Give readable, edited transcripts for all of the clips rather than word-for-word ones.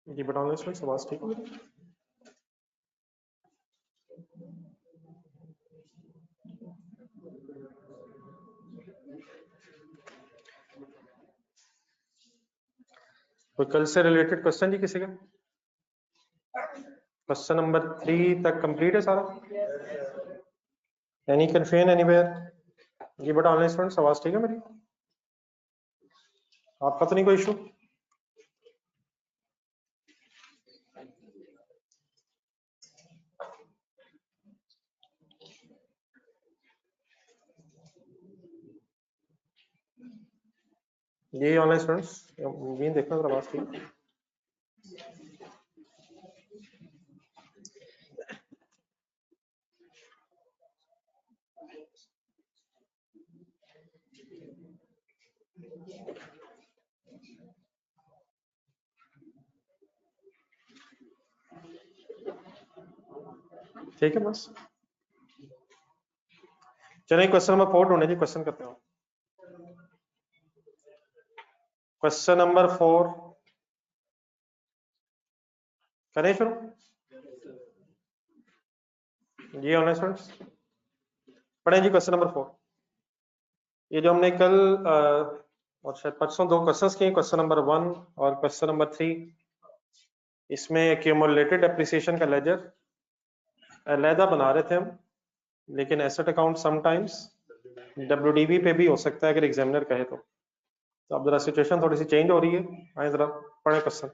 जी बताओ इसमें आवाज ठीक है? कोई कल से रिलेटेड क्वेश्चन जी किसी का? क्वेश्चन नंबर 3 तक कंप्लीट है सारा? Any confusion anywhere? जी बट ऑनलाइन स्टूडेंट्स आवाज ठीक है मेरी? आपका तो नहीं कोई इशू? ये ऑनलाइन स्टूडेंट्स ये देखना जरा आवाज ठीक है? ठीक है बस चलिए क्वेश्चन नंबर 4 ढूंढे जी। क्वेश्चन करते हो क्वेश्चन नंबर 4 करें शुरू? जी ऑनलाइन स्टूडेंट्स पढ़ें जी क्वेश्चन नंबर 4। ये जो हमने कल और शायद परसों दो क्वेश्चंस किए, क्वेश्चन नंबर 1 और क्वेश्चन नंबर 3, इसमें एक्यूमुलेटेड एप्रिसिएशन का लेजर अलहदा बना रहे थे हम, लेकिन एसेट अकाउंट समटाइम्स WDV पे भी हो सकता है अगर एग्जामिनर कहे तो अब जरा सिचुएशन थोड़ी सी चेंज हो रही है। आए जरा पढ़े question.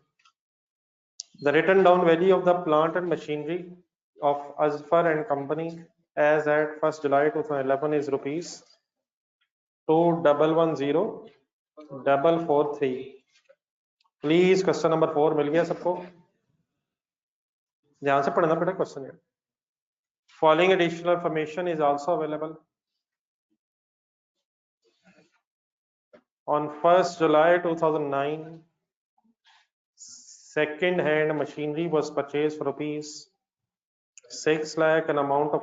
The written down value of the plant and machinery of Azfar and company as at 1st July 2011 is ₹2,110,443। Please question number 4 मिल गया सबको? ध्यान से पढ़ना पड़ेगा question. Following additional information is also available on 1st July 2009 second hand machinery was purchased for ₹6 lakh, an amount of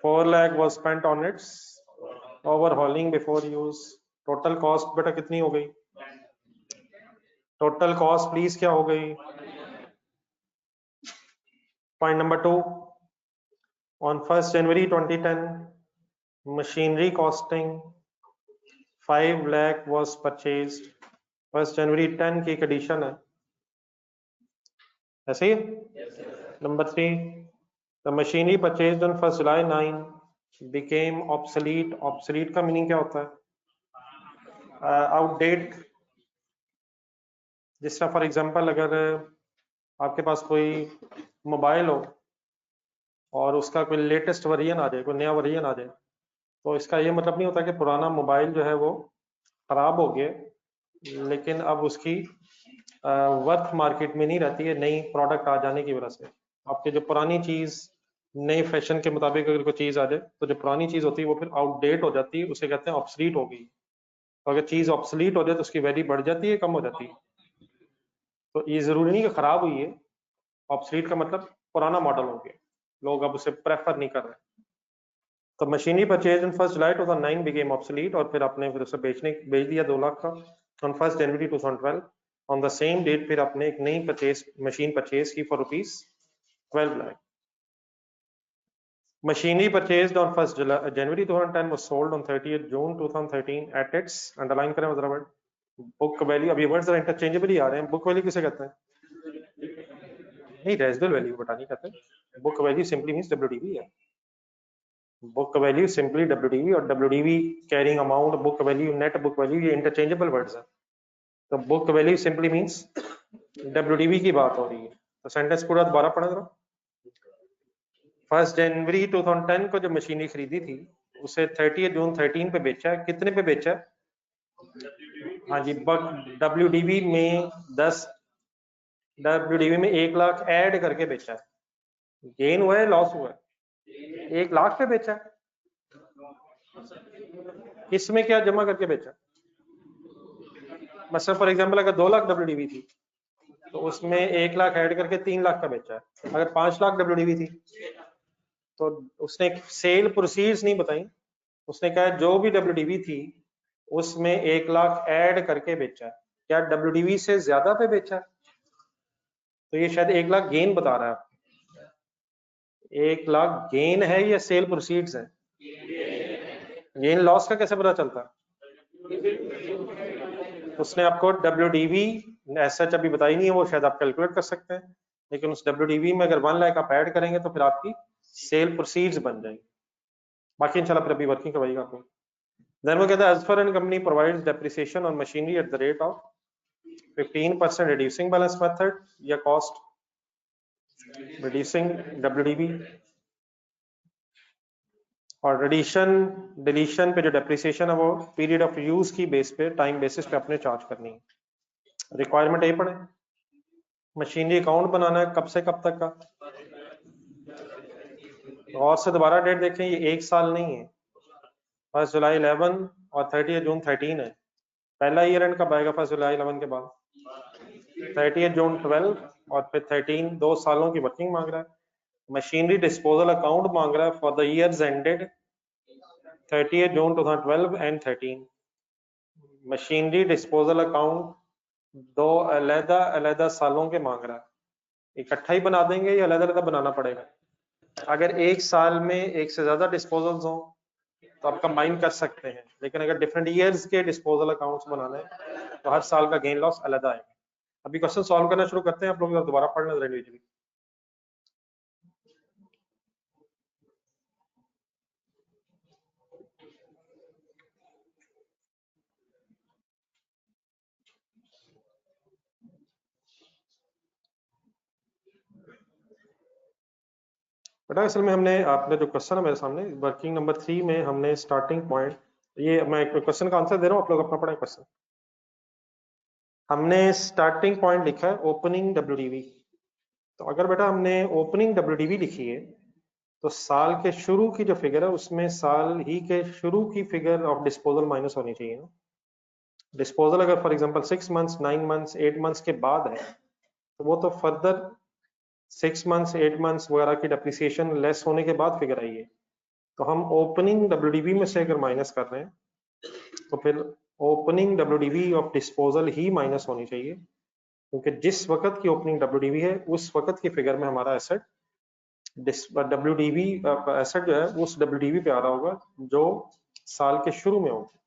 ₹4 lakh was spent on its overhauling before use। Total cost बेटा कितनी हो गई? टोटल कॉस्ट प्लीज क्या हो गई? Point number 2, on 1st January 2010 machinery costing 5 lakh was purchased। 1st January 10 की condition है ऐसे ही। Number 3, the machinery purchased on 1st July 9 became obsolete। obsolete का मीनिंग क्या होता है? आउटडेट। जिस तरह फॉर एग्जांपल अगर आपके पास कोई मोबाइल हो और उसका कोई लेटेस्ट वर्जन आ जाए, कोई नया वर्जन आ जाए, तो इसका ये मतलब नहीं होता कि पुराना मोबाइल जो है वो खराब हो गया, लेकिन अब उसकी वर्थ मार्केट में नहीं रहती है नई प्रोडक्ट आ जाने की वजह से। आपकी जो पुरानी चीज नए फैशन के मुताबिक अगर कोई चीज आ जाए तो जो पुरानी चीज होती है वो फिर आउटडेट हो जाती है, उसे कहते हैं ऑब्सलीट हो गई। तो अगर चीज ऑब्सलीट हो जाए तो उसकी वैल्यू बढ़ जाती है कम हो जाती है। तो ये जरूरी नहीं कि खराब हुई है, ऑब्सलीट का मतलब पुराना मॉडल हो गया, लोग अब उसे प्रेफर नहीं कर रहे। तो machinery purchase in 1st July 2009 became obsolete, और फिर आपने फिर उसे बेच दिया 2 लाख का on 1st January 2012। On the same date फिर आपने एक नई मशीन परचेज की for ₹12 lakh. Machinery purchased on 1st January 2010 was sold on 30th June 2013 at its underline करें जरा वर्ड बुक वैल्यू। अब ये वर्ड जरा इंटरचेंजेबल ही आ रहे हैं। बुक वैल्यू किसे कहते हैं? नहीं, रेजिडुअल वैल्यू बतानी कहते हैं। Book value simply means WDV है। बुक वैल्यू सिंपली WDV, और WDV carrying amount, book value, net book value, ये इंटरचेंजेबल वर्ड्स हैं। तो book value simply means WDV की बात हो रही है। तो सेंटेंस पूरा दोबारा पढ़ा जरा। 1st January 2010 को जो मशीनरी खरीदी थी उसे 30 जून 13 पे बेचा है। कितने पे बेचा है? हाँ जी, WDV में 1 लाख ऐड करके बेचा है। गेन हुआ है लॉस हुआ है? 1 लाख पे बेचा है। इसमें क्या जमा करके बेचा? मतलब फॉर एग्जांपल अगर 2 लाख WDV थी तो उसमें 1 लाख ऐड करके 3 लाख का बेचा है। अगर 5 लाख WDV थी तो उसने सेल प्रोसीड्स नहीं बताई, उसने कहा जो भी WDV थी उसमें 1 लाख ऐड करके बेचा है। क्या WDV से ज्यादा पे बेचा है? तो ये शायद 1 लाख गेन बता रहा है। 1 लाख गेन है या सेल प्रोसीड्स है? गेन लॉस का कैसे पता चलता है? उसने आपको WDV ऐसा अभी बताई नहीं है, वो शायद आप कैलकुलेट कर सकते हैं, लेकिन उस WDV में अगर 1 लाख आप ऐड करेंगे तो फिर आपकी सेल प्रोसीड्स बन जाएंगे। बाकी इंशाल्लाह फिर अभी वर्किंग करवाएगा आपको। देन वो कहता है as for an company provides depreciation on machinery at the rate of 15% reducing balance method या कॉस्ट रिड्यूसिंग WDV, और डिलीशन पे जो डेप्रिसिएशन है वो पीरियड ऑफ यूज की बेस पे टाइम बेसिस पे अपने चार्ज करनी है। रिक्वायरमेंट यही पड़े, मशीनरी अकाउंट बनाना है कब से कब तक का, और से दोबारा डेट देखें, ये 1 साल नहीं है, 1 जुलाई 11 और 30 जून 13 है। पहला ईयर एंड कब आएगा? 1 जुलाई 11 के बाद 30 जून 12 और फिर 13, 2 सालों की वर्किंग मांग रहा है। मशीनरी डिस्पोजल अकाउंट मांग रहा है for the years ended 30 June 2012 and 13। Machinery disposal account 2 अलग-अलग सालों के मांग रहा है, इकट्ठा ही बना देंगे या अलग-अलग बनाना पड़ेगा? अगर 1 साल में एक से ज्यादा डिस्पोजल्स हो तो आप कंबाइन कर सकते हैं, लेकिन अगर डिफरेंट ईयर्स के डिस्पोजल अकाउंट्स बनाने हैं तो हर साल का गेन लॉस अलग आएगा। अभी क्वेश्चन सॉल्व करना शुरू करते हैं, आप लोग दोबारा पढ़ना जरा इंडिविजुअली। बेटा असल में हमने, आपने जो क्वेश्चन है मेरे सामने वर्किंग नंबर 3 में हमने स्टार्टिंग पॉइंट, ये मैं क्वेश्चन का आंसर दे रहा हूँ, आप लोग अपना पढ़ें क्वेश्चन। हमने स्टार्टिंग पॉइंट लिखा है ओपनिंग WDV। तो अगर बेटा हमने ओपनिंग WDV लिखी है तो साल के शुरू की जो फिगर है उसमें साल ही के शुरू की फिगर ऑफ डिस्पोजल माइनस होनी चाहिए ना। डिस्पोजल अगर for example 6 months 9 months 8 months के बाद है तो वो तो फर्दर 6 मंथ्स 8 मंथ्स वगैरह की डेप्रिसिएशन लेस होने के बाद फिगर आई है। तो हम ओपनिंग WDV में से अगर माइनस कर रहे हैं तो फिर opening WDV of disposal he minus होनी चाहिए, क्योंकि जिस वक्त की ओपनिंग WDV है उस वक्त की फिगर में हमारा एसेट WDV एसेट जो है उस WDV पे आ रहा होगा जो साल के शुरू में होगा।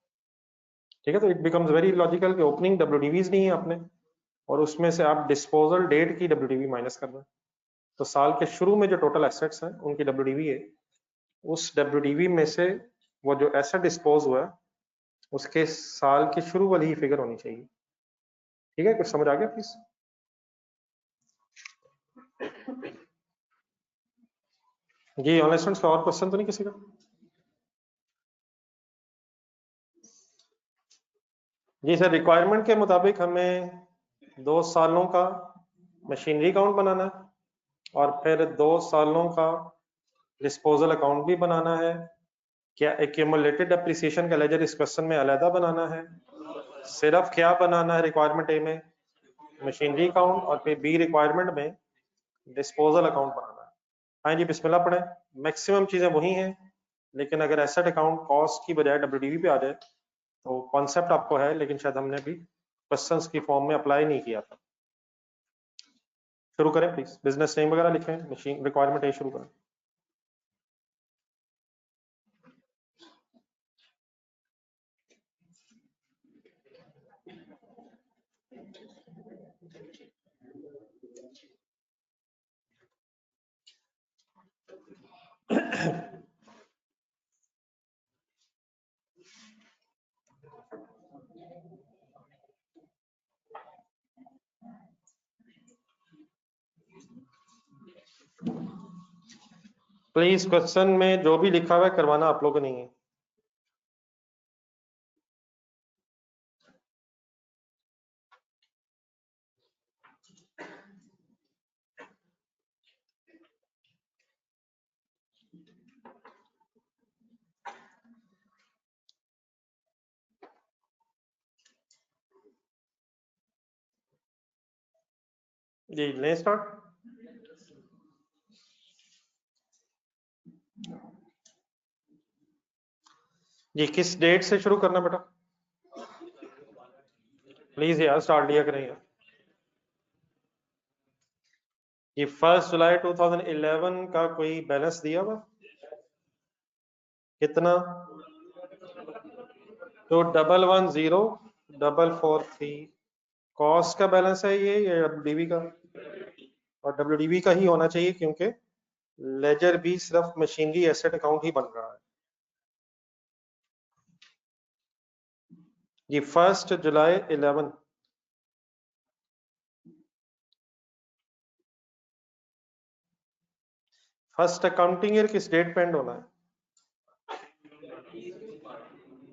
ठीक है, तो इट बिकम्स वेरी लॉजिकल कि ओपनिंग WDVs नहीं है आपने और उसमें से आप डिस्पोजल डेट की WDV माइनस कर रहे हैं, तो साल के शुरू में जो टोटल एसेट्स हैं उनकी WDV है, उस WDV में से वो जो एसेट डिस्पोज हुआ है उसके साल के शुरू वाली ही फिगर होनी चाहिए। ठीक है, कुछ समझ आ गया प्लीज? जी ऑनलाइन स्टूडेंट्स का और क्वेश्चन तो नहीं किसी का? जी सर, रिक्वायरमेंट के मुताबिक हमें 2 सालों का मशीनरी अकाउंट बनाना है और फिर 2 सालों का डिस्पोजल अकाउंट भी बनाना है। क्या एक्यूमुलेटेड डेप्रिसिएशन का लेजर इस क्वेश्चन में अलग बनाना है? सिर्फ क्या बनाना है रिक्वायरमेंट ए में? मशीनरी अकाउंट, और फिर बी रिक्वायरमेंट में डिस्पोजल अकाउंट बनाना है। हाँ जी बिस्मिल्लाह पढ़ें। मैक्सिमम चीजें वही हैं, लेकिन अगर एसेट अकाउंट कॉस्ट की बजाय WDV पे आ जाए तो कॉन्सेप्ट आपको है, लेकिन शायद हमने अभी क्वेश्चंस की फॉर्म में अप्लाई नहीं किया था। शुरू करें प्लीज, बिजनेस नेम वगैरह लिखें, मशीन रिक्वायरमेंट ए शुरू करें। प्लीज क्वेश्चन में जो भी लिखा हुआ है करवाना आप लोगों को नहीं है। जी लें स्टार्ट। जी किस डेट से शुरू करना बेटा? प्लीज यार स्टार्ट लिया करें यार। ये 1 जुलाई 2011 का कोई बैलेंस दिया हुआ कितना? तो 110443 कॉस्ट का बैलेंस है ये डब्ल्यूडीबी का, और डब्ल्यूडीबी का ही होना चाहिए क्योंकि लेजर भी सिर्फ मशीनरी एसेट अकाउंट ही बन रहा है। ये 1 जुलाई 11 फर्स्ट अकाउंटिंग ईयर किस डेट पे एंड होना है?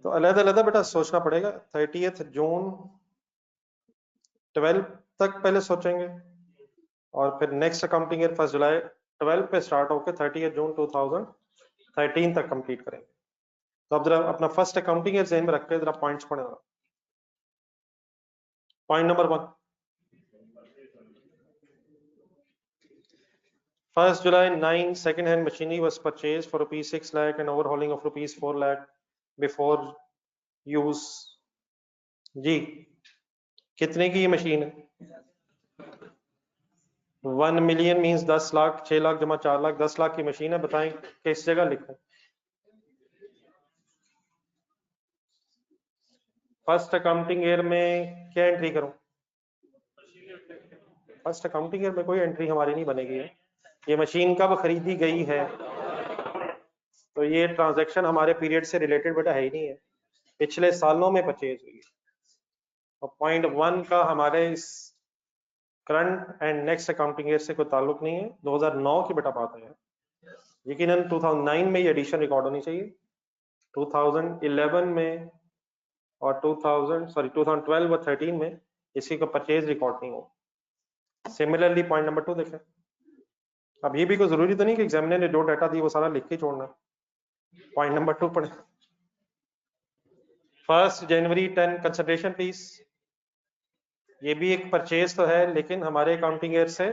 तो अलग अलग बेटा सोचना पड़ेगा। 30 जून 12 तक पहले सोचेंगे और फिर नेक्स्ट अकाउंटिंग ईयर 1 जुलाई 12 पे स्टार्ट होकर 30 जून 2013 तक कंप्लीट करेंगे। तो अब जरा अपना फर्स्ट अकाउंटिंग ईयर ज़हन में रख के जरा पॉइंट्स पढ़ें। Point number 1, 1 July 9 second-hand machinery was purchased for rupees 6 lakh and overhauling of rupees 4 lakh before use। जी कितने की ये मशीन है? 1 मिलियन मीन्स 10 लाख, 6 लाख जमा 4 लाख, 10 लाख की मशीन है। बताएं किस जगह लिखूं? फर्स्ट अकाउंटिंग ईयर में क्या एंट्री करूं? फर्स्ट अकाउंटिंग ईयर में कोई एंट्री हमारी नहीं बनेगी है। ये मशीन कब खरीदी गई है, तो ये ट्रांजैक्शन हमारे पीरियड से रिलेटेड बेटा है ही नहीं है, पिछले सालों में परचेज हुई है। और पॉइंट 1 का हमारे इस current and next accounting year से कोई ताल्लुक नहीं है। 2009 की बेटा बात है, यकीनन 2009 में ये एडिशन रिकॉर्ड होनी चाहिए, 2011 में और 2012 और 13 में इसी का परचेज रिकॉर्ड नहीं हो। सिमिलरली पॉइंट नंबर 2 देखें। अब ये भी कोई जरूरी तो नहीं कि एग्जामिनर ने जो डाटा दी वो सारा लिख के छोड़ना। पॉइंट नंबर 2 पढ़े। 1 जनवरी 10 कंसिडरेशन प्लीज। ये भी एक परचेज तो है लेकिन हमारे अकाउंटिंग ईयर से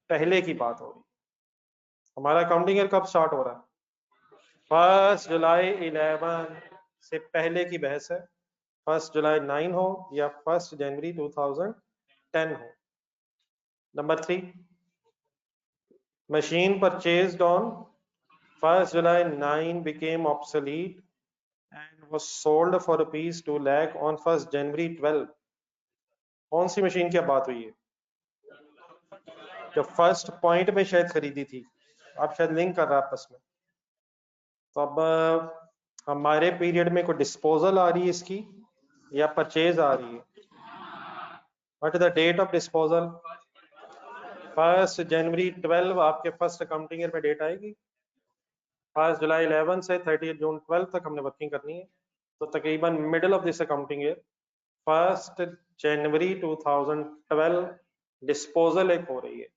पहले की बात हो रही। हमारा अकाउंटिंग ईयर कब स्टार्ट हो रहा है? 1 जुलाई 11 से पहले की बहस है। 1 जुलाई 9 हो या 1 जनवरी 2010 हो। Number 3, machine purchased on 1 July 9 became obsolete and was sold for rupees 2 lakh on 1 January 12। कौन सी मशीन की बात हुई है? जो फर्स्ट पॉइंट में शायद खरीदी थी, आप शायद लिंक कर रहा है आपस में। तो अब हमारे पीरियड में कोई डिस्पोजल आ रही है इसकी या परचेज आ रही है? What is the date of disposal? 1 जनवरी 12 आपके फर्स्ट अकाउंटिंग ईयर में डेट आएगी। 1 जुलाई 11 से 30 जून 12 तक हमने वर्किंग करनी है, तो तकरीबन middle of this accounting year 1 January 2012 disposal एक हो रही है।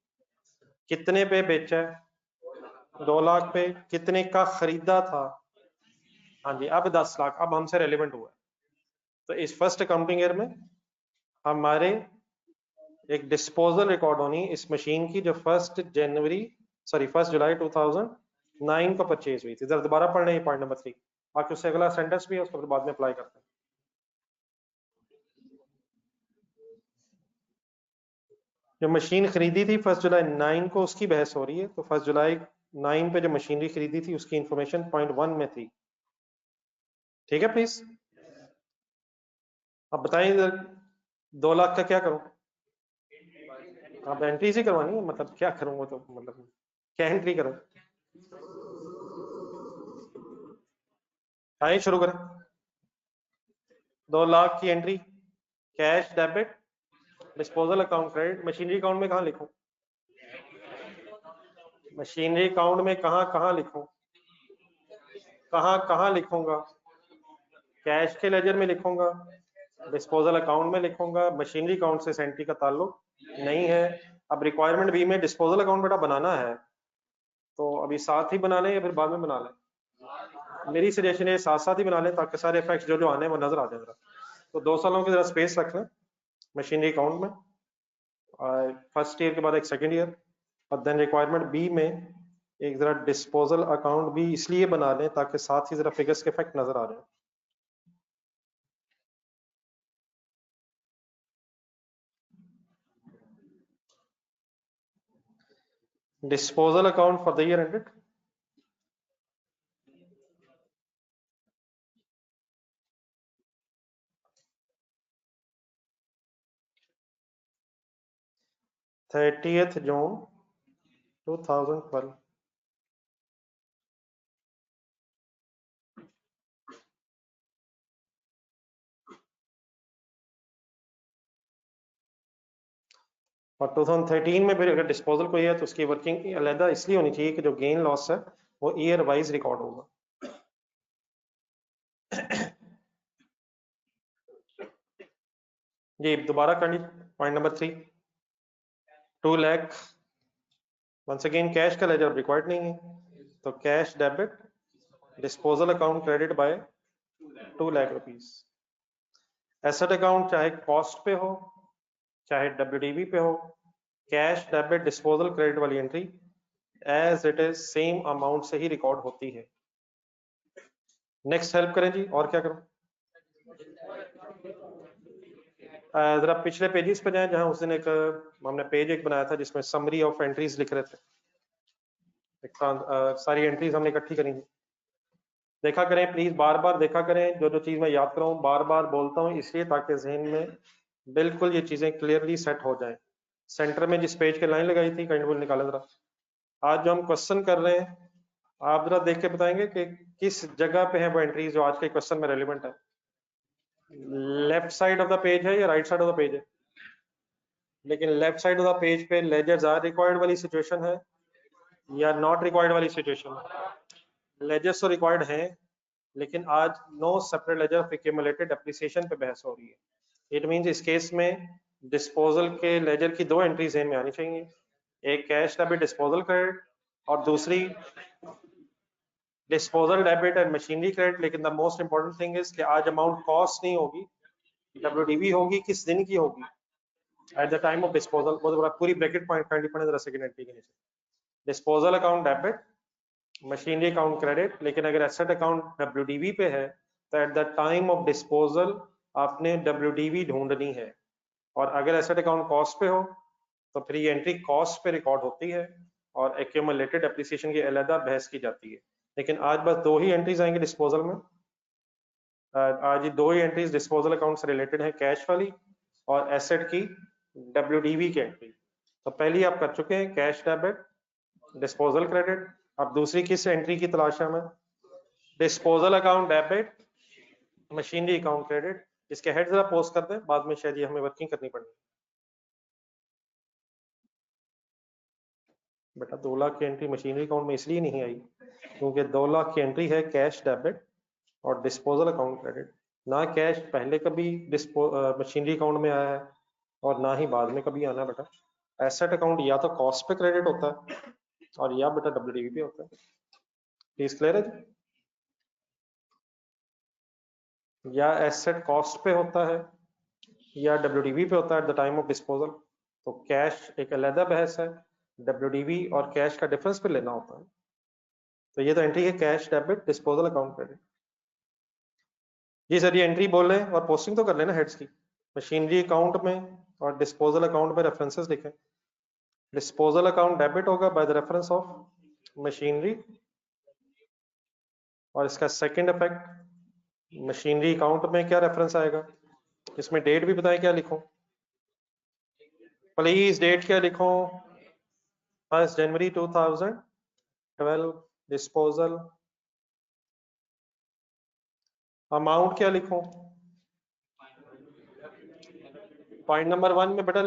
कितने पे बेचा है? 2 लाख पे। कितने का खरीदा था? हाँ जी, अब 10 लाख अब हमसे रेलिवेंट हुआ है। तो इस फर्स्ट अकाउंटिंग ईयर में हमारे एक डिस्पोजल रिकॉर्ड होनी इस मशीन की जो 1 जुलाई 2009 को परचेज हुई थी। जरा दोबारा पढ़ लें पॉइंट नंबर 3, बाकी उससे अगला सेंटेंस भी है उसको बाद में अप्लाई करते हैं। जो मशीन खरीदी थी 1 जुलाई 9 को उसकी बहस हो रही है। तो 1 जुलाई 9 पे जो मशीनरी खरीदी थी उसकी इंफॉर्मेशन पॉइंट 1 में थी। ठीक है प्लीज। अब बताइए 2 लाख का क्या करूं? आप एंट्री से करवानी है, मतलब क्या करूंगा? तो मतलब क्या एंट्री करूं? आइए शुरू करें। 2 लाख की entry, cash debit, disposal account credit. Machinery account में कहाँ लिखूं? मशीनरी अकाउंट में कहाँ लिखूं? कहाँ लिखूंगा? कैश के लेजर में लिखूंगा, डिस्पोजल अकाउंट में लिखूंगा। मशीनरी अकाउंट से एंट्री का ताल्लुक नहीं है। अब रिक्वायरमेंट बी में डिस्पोजल अकाउंट बेटा बनाना है, तो अभी साथ ही बना लें या फिर बाद में बना लें? मेरी सजेशन है साथ साथ ही बना लें ताकि सारे इफेक्ट्स जो आने वो नजर आ जाए। तो 2 सालों की जरा स्पेस रख लें मशीनरी अकाउंट में, फर्स्ट ईयर के बाद एक सेकेंड ईयर, और देन रिक्वायरमेंट बी में एक जरा डिस्पोजल अकाउंट भी इसलिए बना लें ताकि साथ ही जरा फिगर्स के इफेक्ट नजर आ जाए। Disposal account for the year ended, June 2012। और 2013 में फिर अगर डिस्पोजल कोई है तो उसकी वर्किंग अलहदा इसलिए होनी चाहिए कि जो गेन लॉस है वो ईयर वाइज रिकॉर्ड होगा। जी दोबारा कर लीजिए point number 3, 2 lakh. Once again cash का लेजर रिक्वायर्ड नहीं है तो cash debit disposal account credit by 2 lakh rupees. Asset account चाहे कॉस्ट पे हो चाहे डब्ल्यूडीवी पे हो, कैश डेबिट डिस्पोजल क्रेडिट वाली entry as it is same amount से ही रिकॉर्ड होती है। नेक्स्ट हेल्प करें जी, और क्या करूं? जरा पिछले पेजेस पे जाएं जहां उस दिन एक हमने पेज एक बनाया था जिसमें समरी ऑफ एंट्रीज लिख रहे थे। सारी एंट्रीज हमने इकट्ठी करी थी। देखा करें प्लीज, बार बार देखा करें, जो जो चीज मैं याद कर रहा हूँ बार बार बोलता हूँ इसलिए ताकि जहन में बिल्कुल ये चीजें क्लियरली सेट हो जाएं। सेंटर में जिस पेज के लाइन लगाई थी काइंड निकालें जरा। आज जो हम क्वेश्चन कर रहे हैं आप जरा देख के बताएंगे कि किस जगह पे है वो एंट्रीज जो आज के क्वेश्चन में रेलिवेंट है। Left side of the page है या right side of the page है? लेकिन left side of the page पे लेजर्स आर रिक्वायर्ड वाली सिचुएशन है या नॉट रिक्वायर्ड वाली सिचुएशन? लेजर्स तो रिक्वायर्ड हैं लेकिन आज no separate ledger of accumulated appreciation पे बहस हो रही है। इट मींस इस केस में डिस्पोजल के लेजर की दो एंट्रीज में आनी चाहिए, एक कैश डेबिट डिस्पोजल क्रेडिट और दूसरी disposal debit and machinery credit. लेकिन the most important thing is कि आज अमाउंट कॉस्ट नहीं होगी, डब्ल्यूडीवी होगी। किस दिन की होगी? At the time of disposal. वो पूरी ब्रैकेट पॉइंट करनी पड़े जरा सेकंड एंट्री के नीचे। Disposal account debit, machinery account credit. लेकिन अगर एसेट अकाउंट डब्ल्यूडीवी पे है तो at the time of disposal आपने डब्ल्यूडीवी ढूंढनी है। और अगर एसेट अकाउंट कॉस्ट पे हो तो फिर ये एंट्री कॉस्ट पे रिकॉर्ड होती है और एक्यूमुलेटेड एप्रिसिएशन की अलहदा बहस की जाती है। लेकिन आज बस दो ही एंट्रीज आएंगी डिस्पोजल में। आज ये दो ही एंट्रीज डिस्पोजल अकाउंट से रिलेटेड है, कैश वाली और एसेट की डब्ल्यूडीवी की एंट्री। तो पहली आप कर चुके हैं कैश डेबिट डिस्पोजल क्रेडिट। अब दूसरी किस एंट्री की तलाश है हमें? Disposal account debit machinery account credit. इसके हेड जरा पोस्ट कर दें, बाद में शायद ये हमें वर्किंग करनी पड़ेगी। बेटा 2 लाख की एंट्री मशीनरी अकाउंट में इसलिए नहीं आई क्योंकि 2 लाख की एंट्री है कैश डेबिट और डिस्पोजल अकाउंट क्रेडिट। ना कैश पहले कभी मशीनरी अकाउंट में आया है और ना ही बाद में कभी आना है। बेटा एसेट अकाउंट या तो कॉस्ट पे क्रेडिट होता है और या बेटा डब्ल्यूडीवी पे होता है। प्लीज क्लियर है जी? या एसेट कॉस्ट पे होता है या डब्ल्यूडीवी पे होता है at the time of disposal. तो कैश एक अलहदा बहस है, डब्ल्यूडीवी और कैश का डिफरेंस पे लेना होता है। तो ये तो एंट्री है cash debit disposal account credit. जी सर ये एंट्री बोल रहे हैं और पोस्टिंग तो कर लेना हेड्स की। मशीनरी अकाउंट में और डिस्पोजल अकाउंट में रेफरेंसेस लिखें। डिस्पोजल अकाउंट डेबिट होगा by the reference of machinery और इसका सेकंड इफेक्ट मशीनरी अकाउंट में क्या रेफरेंस आएगा? इसमें डेट भी बताएं क्या लिखूं? प्लीज डेट क्या लिखूं? 1 जनवरी 2012 डिस्पोजल। अमाउंट क्या लिखूं? पॉइंट नंबर 1 में बेटा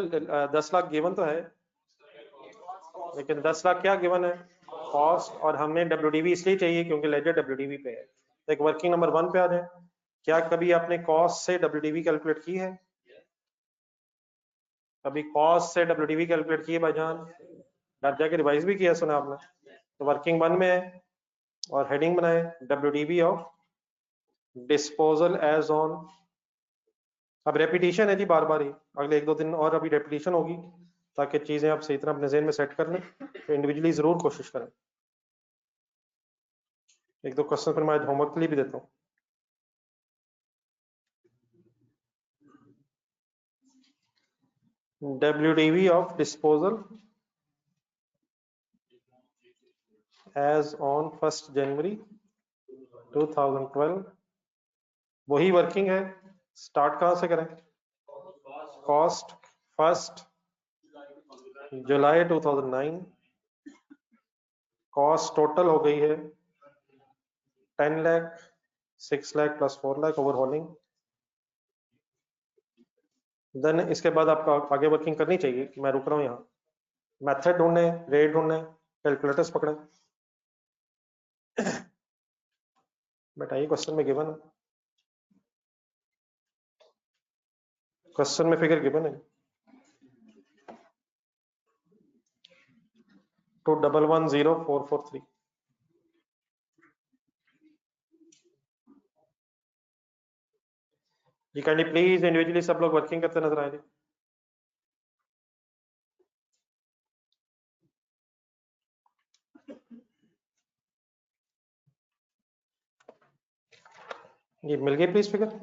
10 लाख गिवन तो है, लेकिन 10 लाख क्या गिवन है? कॉस्ट। और हमें डब्ल्यूडीवी इसलिए चाहिए क्योंकि लेजर डब्ल्यूडीवी पे है। तो एक वर्किंग नंबर 1 पे आ जाए। क्या कभी आपने कॉस्ट से डब्ल्यूडीवी कैलकुलेट की है? कभी कॉस्ट से डब्ल्यूडीवी कैलकुलेट की है भाईजान? घर जाके रिवाइज भी किया सुना आपने? तो वर्किंग 1 में है और हेडिंग बनाए WDV of disposal as on. अब रेपिटेशन है जी बार बार ही, अगले 1-2 दिन और अभी रेपिटेशन होगी ताकि चीजें आप सही तरह अपने ज़हन में सेट कर लें। तो इंडिविजुअली जरूर कोशिश करें। एक दो क्वेश्चन फिर मैं आज होमवर्क के लिए भी देता हूँ। WDV of disposal as on 1 जनवरी 2012, वही वर्किंग है। स्टार्ट कहाँ से करें? कॉस्ट 1 जुलाई 2009, कॉस्ट टोटल हो गई है 10 lakh, 6 lakh plus 4 lakh overhauling. Then इसके बाद आपको आगे वर्किंग करनी चाहिए कि मैं रुक रहा हूँ यहाँ। मेथड ढूंढने, रेट ढूंढने, कैलकुलेटर्स पकड़े। बेटा ये क्वेश्चन में गिवन है, क्वेश्चन में फिगर गिवन है 2110443। जी काइंडली प्लीज इंडिविजुअली सब लोग वर्किंग करते नजर आए। ये मिल गई प्लीज फिगर?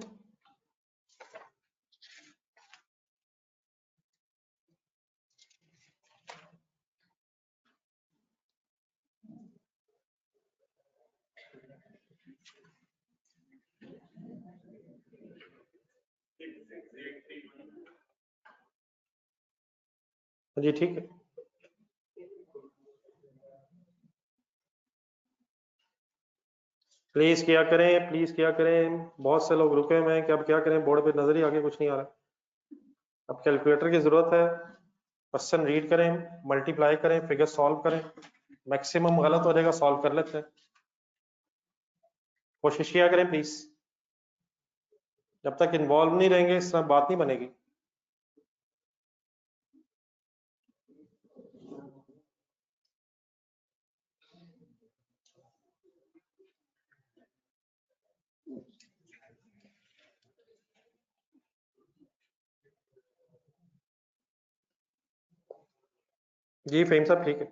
जी ठीक है। प्लीज किया करें, प्लीज किया करें। बहुत से लोग रुके हुए हैं कि अब क्या करें, बोर्ड पे नजर ही आगे कुछ नहीं आ रहा। अब कैलकुलेटर की जरूरत है। क्वेश्चन रीड करें, मल्टीप्लाई करें, फिगर सॉल्व करें। मैक्सिमम गलत हो जाएगा, सॉल्व कर लेते हैं। कोशिश किया करें प्लीज। जब तक इन्वॉल्व नहीं रहेंगे इस तरह बात नहीं बनेगी। जी फेम साहब ठीक है।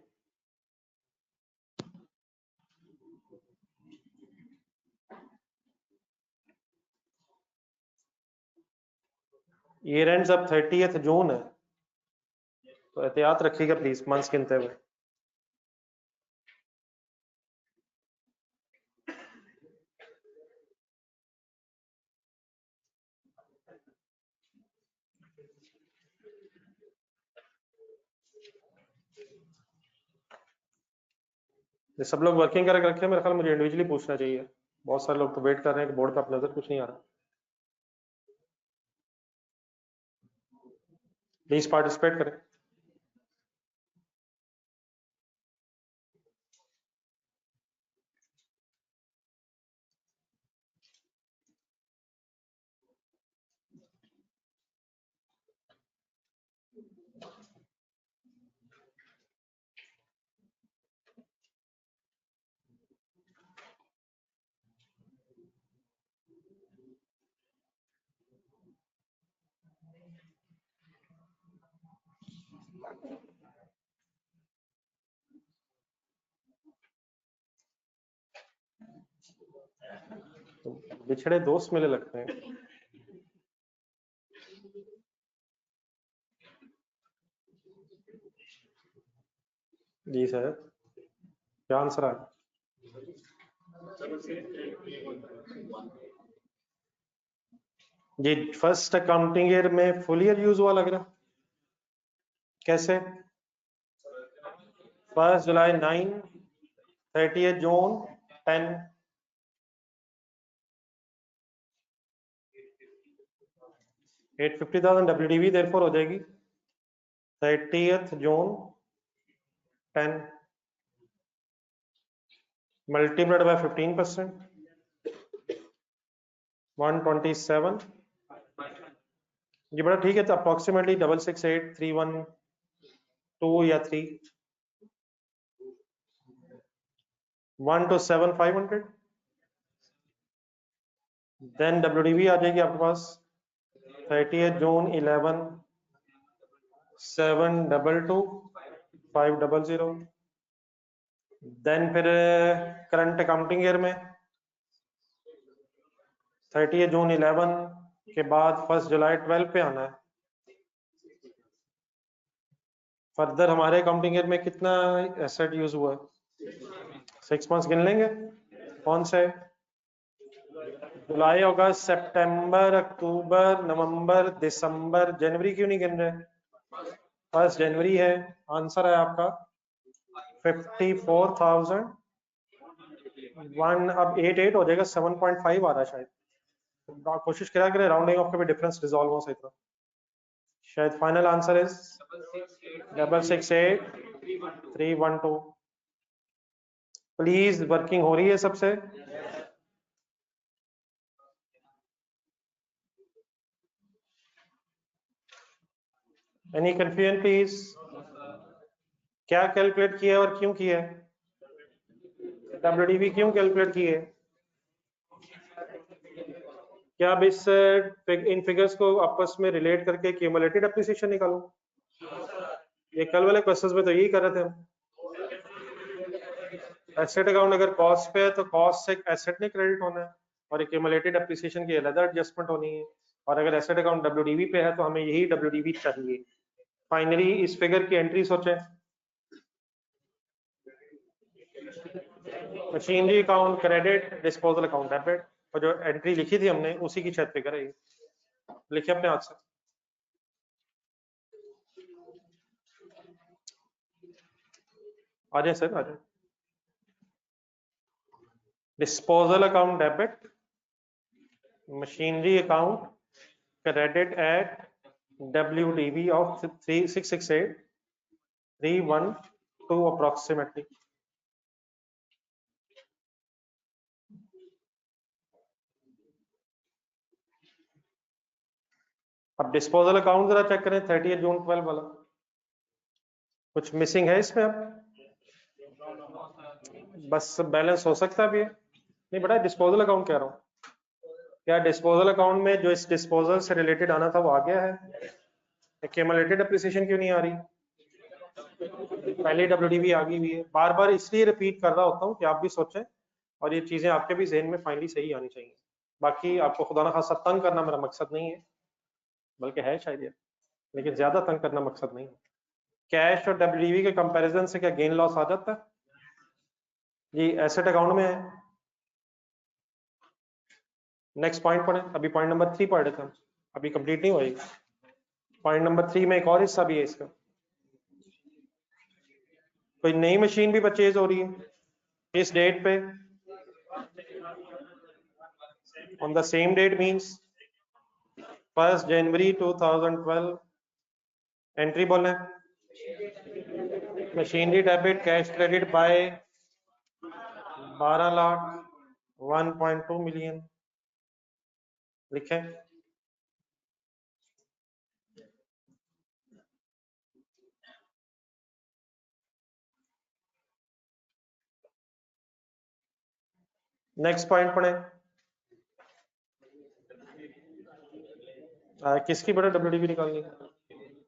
ईयर एंड्स अब 30 जून है, तो एहतियात रखिएगा प्लीज मंथ्स गिनते हुए। ये सब लोग वर्किंग करके रखे हैं, मेरे ख्याल मुझे इंडिविजुअली पूछना चाहिए। बहुत सारे लोग तो वेट कर रहे हैं कि बोर्ड पे अपना नजर कुछ नहीं आ रहा। प्लीज पार्टिसिपेट करें। तो बिछड़े दोस्त मिले लगते हैं। जी सर, क्या आंसर आया? जी फर्स्ट अकाउंटिंग ईयर में फुल ईयर यूज हुआ लग रहा। कैसे? 1 जुलाई 9, 30 जून 10। 850,000 WDV देयरफॉर हो जाएगी 30 जून 10 मल्टीप्लाइड बाय 15%, 127। ये बड़ा ठीक है, तो अप्रोक्सीमेटली 668,312 या 3 127,500। देन WDV आ जाएगी आपके पास 30 जून 11 722 500। देन फिर करंट अकाउंटिंग ईयर में 30 जून 11 के बाद 1 जुलाई 12 पे आना है। फर्दर हमारे अकाउंटिंग ईयर में कितना एसेट यूज हुआ है? 6 मंथ्स गिन लेंगे। कौन से? जुलाई, अगस्त, सितंबर, अक्टूबर, नवंबर, दिसंबर, जनवरी क्यों नहीं गिन रहे? 1 जनवरी है। आंसर है आपका 54,000। 1 अब 8 हो जाएगा, 7.5 आ रहा है शायद। कोशिश करा करें राउंडिंग ऑफ का भी डिफरेंस रिजॉल्व हो सही। शायद final answer is 668,312। Please working हो रही है सबसे? Any confusion please? क्या कैलकुलेट किया और क्यों किया? WDV क्यों कैलकुलेट किए? क्या अब इस इन फिगर्स को आपस में रिलेट करके क्यूमुलेटेड एप्रिसिएशन निकालो? ये कल वाले क्वेश्चंस में तो यही कर रहे थे हम। एसेट अकाउंट अगर कॉस्ट पे है तो कॉस्ट से एसेट ने क्रेडिट होना है और एक्यूमुलेटेड एप्रिसिएशन की अलग एडजस्टमेंट होनी है। और अगर एसेट अकाउंट WDV पे है तो हमें यही WDV चाहिए। फाइनली इस फिगर की एंट्री सोचें। Machinery account credit, disposal account debit, और जो एंट्री लिखी थी हमने उसी की छत फिगर है। लिखिए अपने हाथ से। आ जाए सर, आ जाए। Disposal account debit, machinery account credit at WDV of 668,312 approximately. अब डिस्पोजल अकाउंट जरा चेक करें 30 जून 12 वाला। कुछ मिसिंग है इसमें? अब बस बैलेंस हो सकता भी है। नहीं बेटा, डिस्पोजल अकाउंट कह रहा हूँ। क्या डिस्पोजल अकाउंट में जो इस डिस्पोजल से रिलेटेड आना था वो आ गया है? एक्यूमुलेटेड एप्रिसिएशन क्यों नहीं आ रही? पहले WDV आ गई हुई है। बार बार इसलिए रिपीट कर रहा होता हूँ कि आप भी सोचें और ये चीजें आपके भी जहन में फाइनली सही आनी चाहिए। बाकी आपको खुदा ना खासा तंग करना मेरा मकसद नहीं है, बल्कि है शायद ये, लेकिन ज्यादा तंग करना मकसद नहीं है। कैश और WDV के कंपैरिजन से क्या गेन लॉस आ जाता है? जी एसेट अकाउंट में है। नेक्स्ट पॉइंट पढ़े। अभी पॉइंट नंबर 3 पढ़ रहे थे हम, अभी कंप्लीट नहीं हुई। पॉइंट नंबर 3 में एक और हिस्सा भी है इसका। कोई नई मशीन भी परचेज हो रही है इस डेट पे, on the same date means 1 January 2012। Entry बोले machinery debit cash credit by 12 lakh 1.2 million. लिखें। नेक्स्ट पॉइंट पढ़े। किसकी बड़ा WDV निकालनी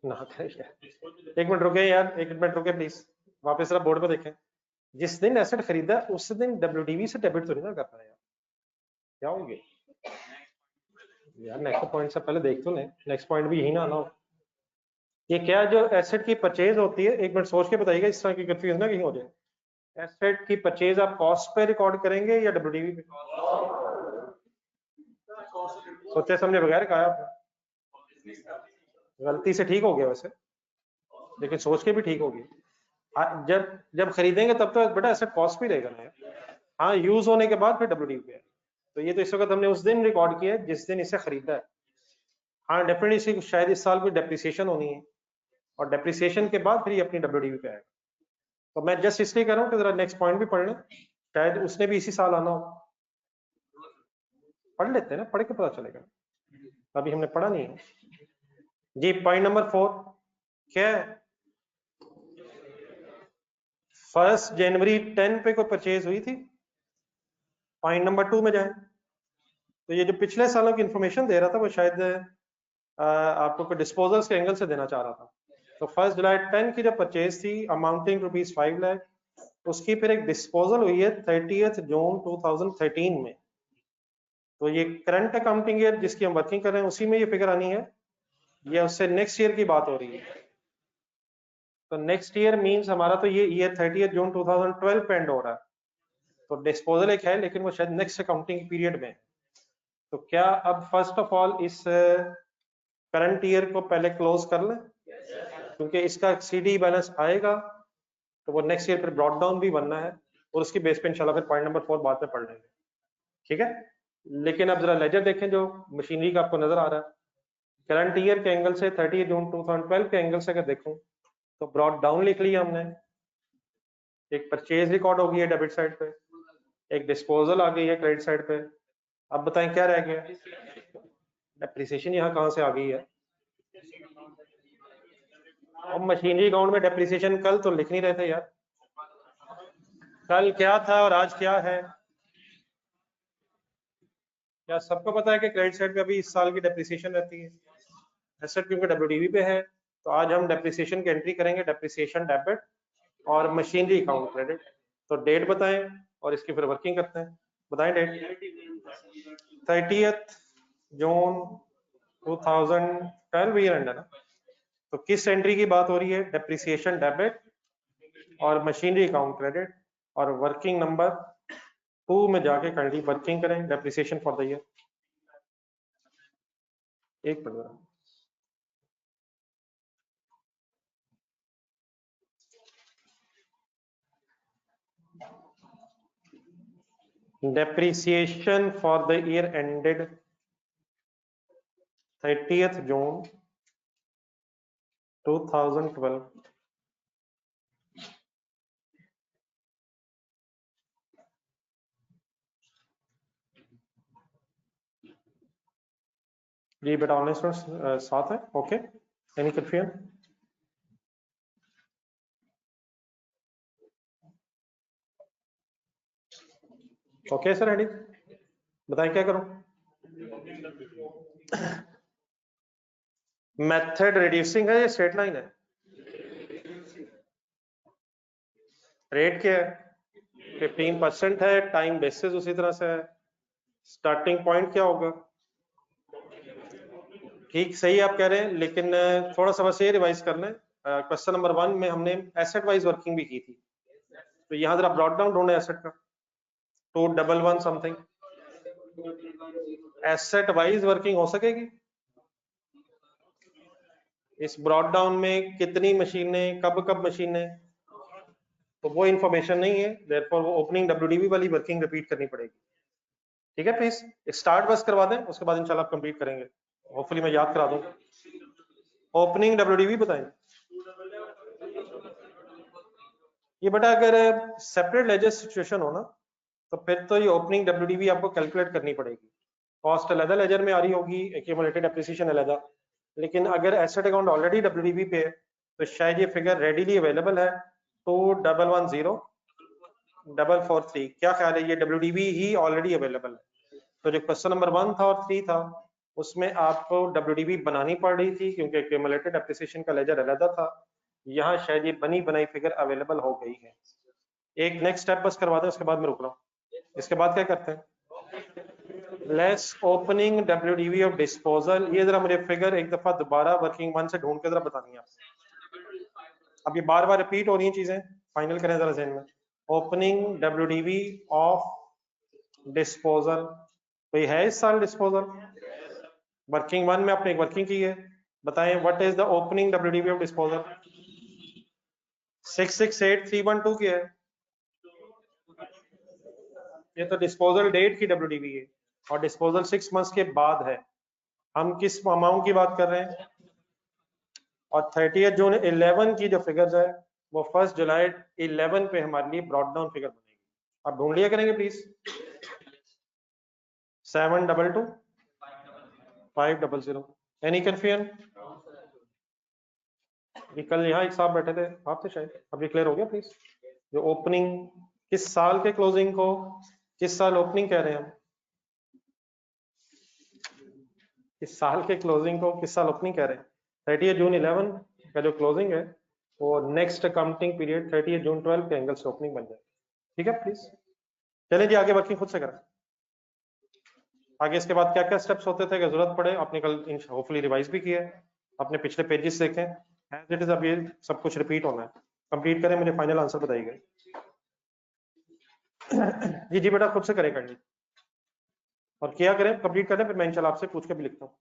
ना करें? एक मिनट रुके यार, एक मिनट रुके प्लीज। वापस जरा बोर्ड पे देखें। जिस दिन एसेट खरीदा उस दिन WDV से डेबिट तो नहीं ना करना यार, क्या होंगे यार? नेक्स्ट पॉइंट से पहले देख तो लें, नेक्स्ट पॉइंट भी यही ना आना हो। ये क्या जो एसेट की परचेज होती है, एक मिनट सोच के बताइएगा, इस तरह की कंफ्यूजन ना कहीं हो जाए। एसेट की परचेज आप कॉस्ट पे रिकॉर्ड करेंगे या WDV पे? सोचे समझे बगैर कहा आपने। गलती से ठीक हो गया वैसे, लेकिन सोच के भी ठीक होगी। जब जब खरीदेंगे तब तो बेटा एसेट कॉस्ट भी रहेगा ना यार। हाँ, यूज होने के बाद फिर WDV पे है। तो ये तो इस वक्त हमने उस दिन रिकॉर्ड किया है जिस दिन इसे खरीदा है। हाँ डेफिनेटली इसी शायद इस साल कोई डेप्रिसिएशन होनी है और डेप्रिसिएशन के बाद फिर ये अपनी WDV पे आएगा। तो मैं जस्ट इसलिए कह रहा हूँ कि जरा नेक्स्ट पॉइंट भी पढ़ लें, शायद उसने भी इसी साल आना हो। पढ़ लेते हैं ना, पढ़ के पता चलेगा, अभी हमने पढ़ा नहीं है। जी पॉइंट नंबर 4 क्या है? 1 जनवरी 10 पे कोई परचेज हुई थी। पॉइंट नंबर 2 में जाए तो ये जो पिछले सालों की इंफॉर्मेशन दे रहा था वो शायद आपको कोई डिस्पोजल्स के एंगल से देना चाह रहा था। तो 1 जुलाई 10 की जो परचेज थी अमाउंटिंग ₹5 लाख, उसकी फिर एक डिस्पोजल हुई है 30 जून 2013 में। तो ये करंट अकाउंटिंग ईयर जिसकी हम वर्किंग कर रहे हैं उसी में ये फिगर आनी है, या उससे नेक्स्ट ईयर की बात हो रही है? तो नेक्स्ट ईयर मींस हमारा तो ये ईयर 30 जून 2012 पे एंड हो रहा है। तो डिस्पोजल एक है लेकिन वो शायद नेक्स्ट अकाउंटिंग पीरियड में है। तो क्या अब फर्स्ट ऑफ ऑल इस करंट ईयर को पहले क्लोज कर लें, क्योंकि इसका सीडी बैलेंस आएगा तो वो नेक्स्ट ईयर फिर ब्रॉड डाउन भी बनना है और उसकी बेस पे इंशाल्लाह फिर पॉइंट नंबर 4 बाद में पढ़ लेंगे, ठीक है। लेकिन अब जरा लेजर देखें जो मशीनरी का आपको नजर आ रहा है, करंट ईयर के एंगल से 30 जून 2012 के एंगल से अगर देखूं तो ब्रॉड डाउन लिख लिया हमने, एक परचेज रिकॉर्ड हो गई है डेबिट साइड पे, एक डिस्पोजल आ गई है क्रेडिट साइड पे। अब बताएं क्या रह गया, डेप्रिसिएशन यहाँ कहां से आ गई है। अब मशीनरी अकाउंट में डेप्रिसिएशन कल तो लिख नहीं रहे थे यार, कल क्या था और आज क्या है। क्या सबको पता है कि क्रेडिट साइड पे अभी इस साल की डेप्रिसिएशन रहती है, एसेट क्योंकि डब्ल्यूडीवी पे है, तो आज हम डेप्रिसिएशन की एंट्री करेंगे, डेप्रिसिएशन डेबिट और मशीनरी अकाउंट क्रेडिट। तो डेट बताएं और इसकी फिर वर्किंग करते हैं। बताएं डेट। 30 जून 2012 ईयर एंड है ना, तो किस एंट्री की बात हो रही है, डेप्रिसिएशन डेबिट और मशीनरी अकाउंट क्रेडिट, और वर्किंग नंबर 2 में जाके करंटली वर्किंग करें डेप्रिसिएशन फॉर द ईयर। एक minute, depreciation for the year ended 30th June 2012 जी बेटा ऑनलाइन स्टूडेंट्स साथ है, okay, any confusion. Okay sir ready, बताएं क्या करूं। मेथड रिड्यूसिंग है या स्ट्रेट लाइन है, रेट क्या है 15% है, टाइम बेसिस उसी तरह से है, स्टार्टिंग पॉइंट क्या होगा। ठीक सही आप कह रहे हैं, लेकिन थोड़ा सा बस ये रिवाइज कर लें, क्वेश्चन नंबर 1 में हमने एसेट वाइज वर्किंग भी की थी, तो यहाँ जरा ब्रॉड डाउन ढूंढे एसेट का, 211 समथिंग, एसेट वाइज वर्किंग हो सकेगी इस ब्रॉड डाउन में, कितनी मशीनें, कब कब मशीनें, तो वो इन्फॉर्मेशन नहीं है, देयरफॉर वो ओपनिंग डब्ल्यूडीवी वाली वर्किंग रिपीट करनी पड़ेगी, ठीक है। प्लीज स्टार्ट बस करवा दें, उसके बाद इंशाल्लाह आप कंप्लीट करेंगे, होपफुली मैं याद करा दूं। ओपनिंग डब्ल्यूडीवी बताएं। ये बेटा अगर सेपरेट लेजर सिचुएशन हो ना, तो फिर तो ये ओपनिंग डब्ल्यूडीवी आपको कैलकुलेट करनी पड़ेगी, कॉस्ट अलग लेजर में आ रही होगी, एक्यूमुलेटेड एप्रिसिएशन अलग। लेकिन अगर एसेट अकाउंट ऑलरेडी डब्ल्यूडीवी पे है तो शायद ये फिगर रेडीली अवेलेबल है, 2110,443, क्या ख्याल है, ये डब्ल्यूडीवी ही ऑलरेडी अवेलेबल है। तो जो क्वेश्चन नंबर 1 था और 3 था उसमें आपको डब्ल्यूडीवी बनानी पड़ रही थी क्योंकि एक्यूमुलेटेड एप्रिसिएशन का लेजर अलग था, यहाँ शायद ये बनी बनाई फिगर अवेलेबल हो गई है। एक नेक्स्ट स्टेप बस करवा दें, उसके बाद मैं रुक रहा हूँ। इसके बाद क्या करते हैं, less opening WDV of disposal, ये जरा मुझे फिगर एक दफा दोबारा वर्किंग 1 से ढूंढ के जरा बतानी है आपको, अब ये बार बार रिपीट हो रही हैं चीजें, फाइनल करें जरा ज़हन में। ओपनिंग डब्ल्यूडीवी ऑफ डिस्पोजल, कोई है इस साल डिस्पोजल, वर्किंग 1 में आपने एक वर्किंग की है, बताएं what is the opening WDV of disposal. 668312 की है, ये तो डिस्पोजल डेट की डब्ल्यूडीवी है और डिस्पोजल 6 मंथ्स के बाद है, हम किस अमाउंट की बात कर रहे हैं, और 30 जून 11 की जो फिगर्स है वो 1 जुलाई 11 पे हमारे लिए ब्रॉड डाउन फिगर बनेगी, आप ढूंढ लिया करेंगे प्लीज। 722 500, any confusion. कल यहाँ एक साहब बैठे थे, आप थे शायद, अब ये क्लियर हो गया प्लीज। जो ओपनिंग किस साल के क्लोजिंग को किस साल ओपनिंग कह रहे हैं हम, किस साल के क्लोजिंग को किस साल ओपनिंग कह रहे हैं। 30 जून 11 का जो क्लोजिंग है वो नेक्स्ट अकाउंटिंग पीरियड 30 जून 12 के एंगल से ओपनिंग बन जाए, ठीक है प्लीज। चलें जी आगे वर्किंग खुद से करें। आगे इसके बाद क्या क्या स्टेप्स होते थे, अगर जरूरत पड़े, आपने कल होपफुली रिवाइज भी किया है, आपने पिछले पेजेस देखें, एज इट इज अब ये सब कुछ रिपीट होना है, कंप्लीट करें, मुझे फाइनल आंसर बताइएगा। जी जी बेटा, खुद से करें काइंडली, और किया करें, कंप्लीट करें, फिर मैं इंशाल्लाह आपसे पूछ के भी लिखता हूँ।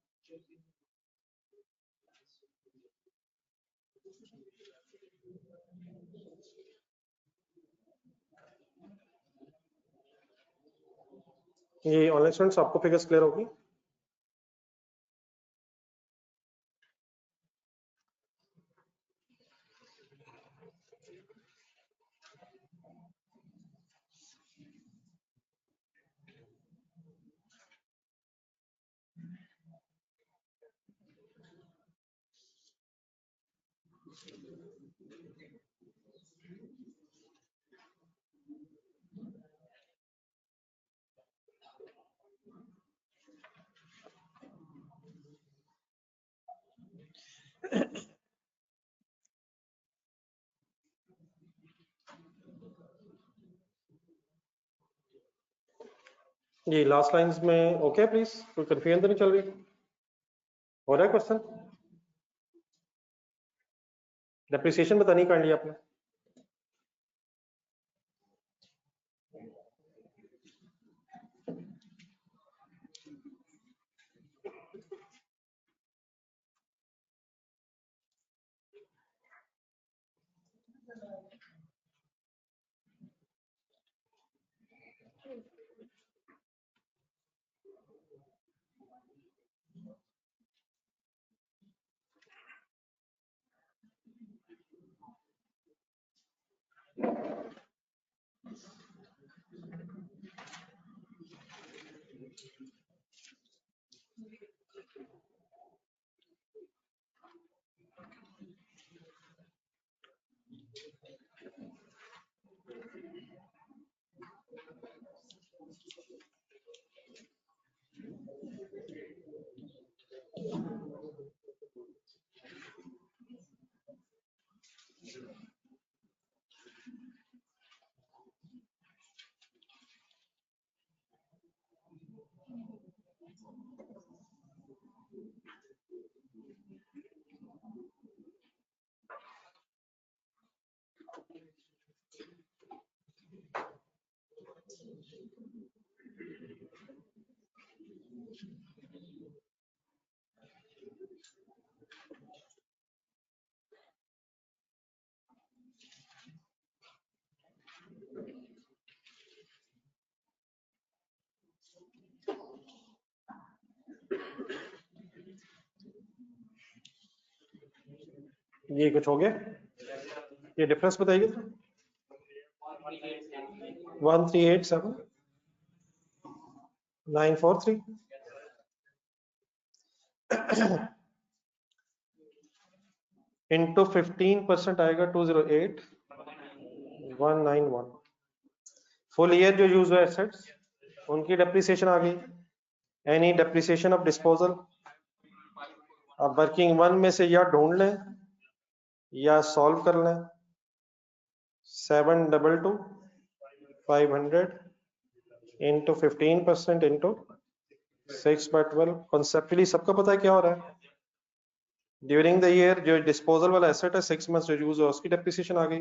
ये ऑनलाइन स्टूडेंट्स आपको फिगर्स क्लियर होगी? जी लास्ट लाइंस में ओके प्लीज, कोई कंफ्यूजन तो नहीं चल रही? हो रहा है क्वेश्चन? डेप्रिसिएशन बतानी कर लिया आपने? ये कुछ हो गया? ये डिफरेंस बताइए। 1387943 इंटू 15% आएगा 208191। फुल ईयर जो यूज हुआ एसेट्स उनकी डेप्रिसिएशन आ गई। एनी डेप्रिसिएशन ऑफ डिस्पोजल अब वर्किंग वन में से या ढूंढ लें या सॉल्व कर लें। 722 इंटू 15% इंटू 6/12। कॉन्सेप्चुअली सबको पता है क्या हो रहा है? ड्यूरिंग द ईयर जो डिस्पोजल वाला एसेट है 6 मंथ्स जो यूज हुआ उसकी डेप्रिसिएशन आ गई।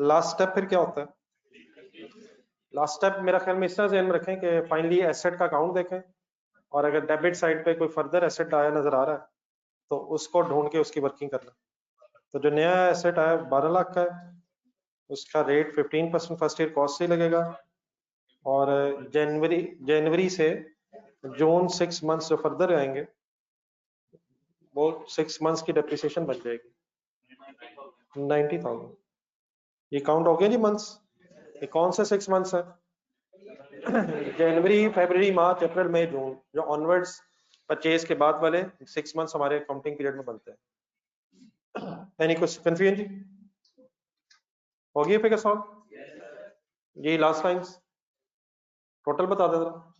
लास्ट स्टेप फिर क्या होता है? लास्ट स्टेप मेरा ख्याल में इस तरह ध्यान में रखें कि फाइनली एसेट का अकाउंट देखें, और अगर डेबिट साइड पे कोई फर्दर एसेट आया नजर आ रहा है तो उसको ढूंढ के उसकी वर्किंग कर लें। तो जो नया एसेट आया 12 लाख का है, उसका रेट 15% फर्स्ट ईयर कॉस्ट से लगेगा, और जनवरी से जून 6 मंथ्स जो फर्दर आएंगे वो 6 मंथ्स की डेप्रिसिएशन बन जाएगी 90,000। ये काउंट हो गया जी मंथ्स। ये कौन से 6 मंथ्स है? जनवरी, फरवरी, मार्च, अप्रैल, मई, जून, जो ऑनवर्ड्स परचेज के बाद वाले 6 मंथ्स हमारे अकाउंटिंग पीरियड में बनते हैं। एनी कुछ कंफ्यूजन जी? हो गया फिगर सॉल्व? जी लास्ट लाइंस टोटल बता दे जरा।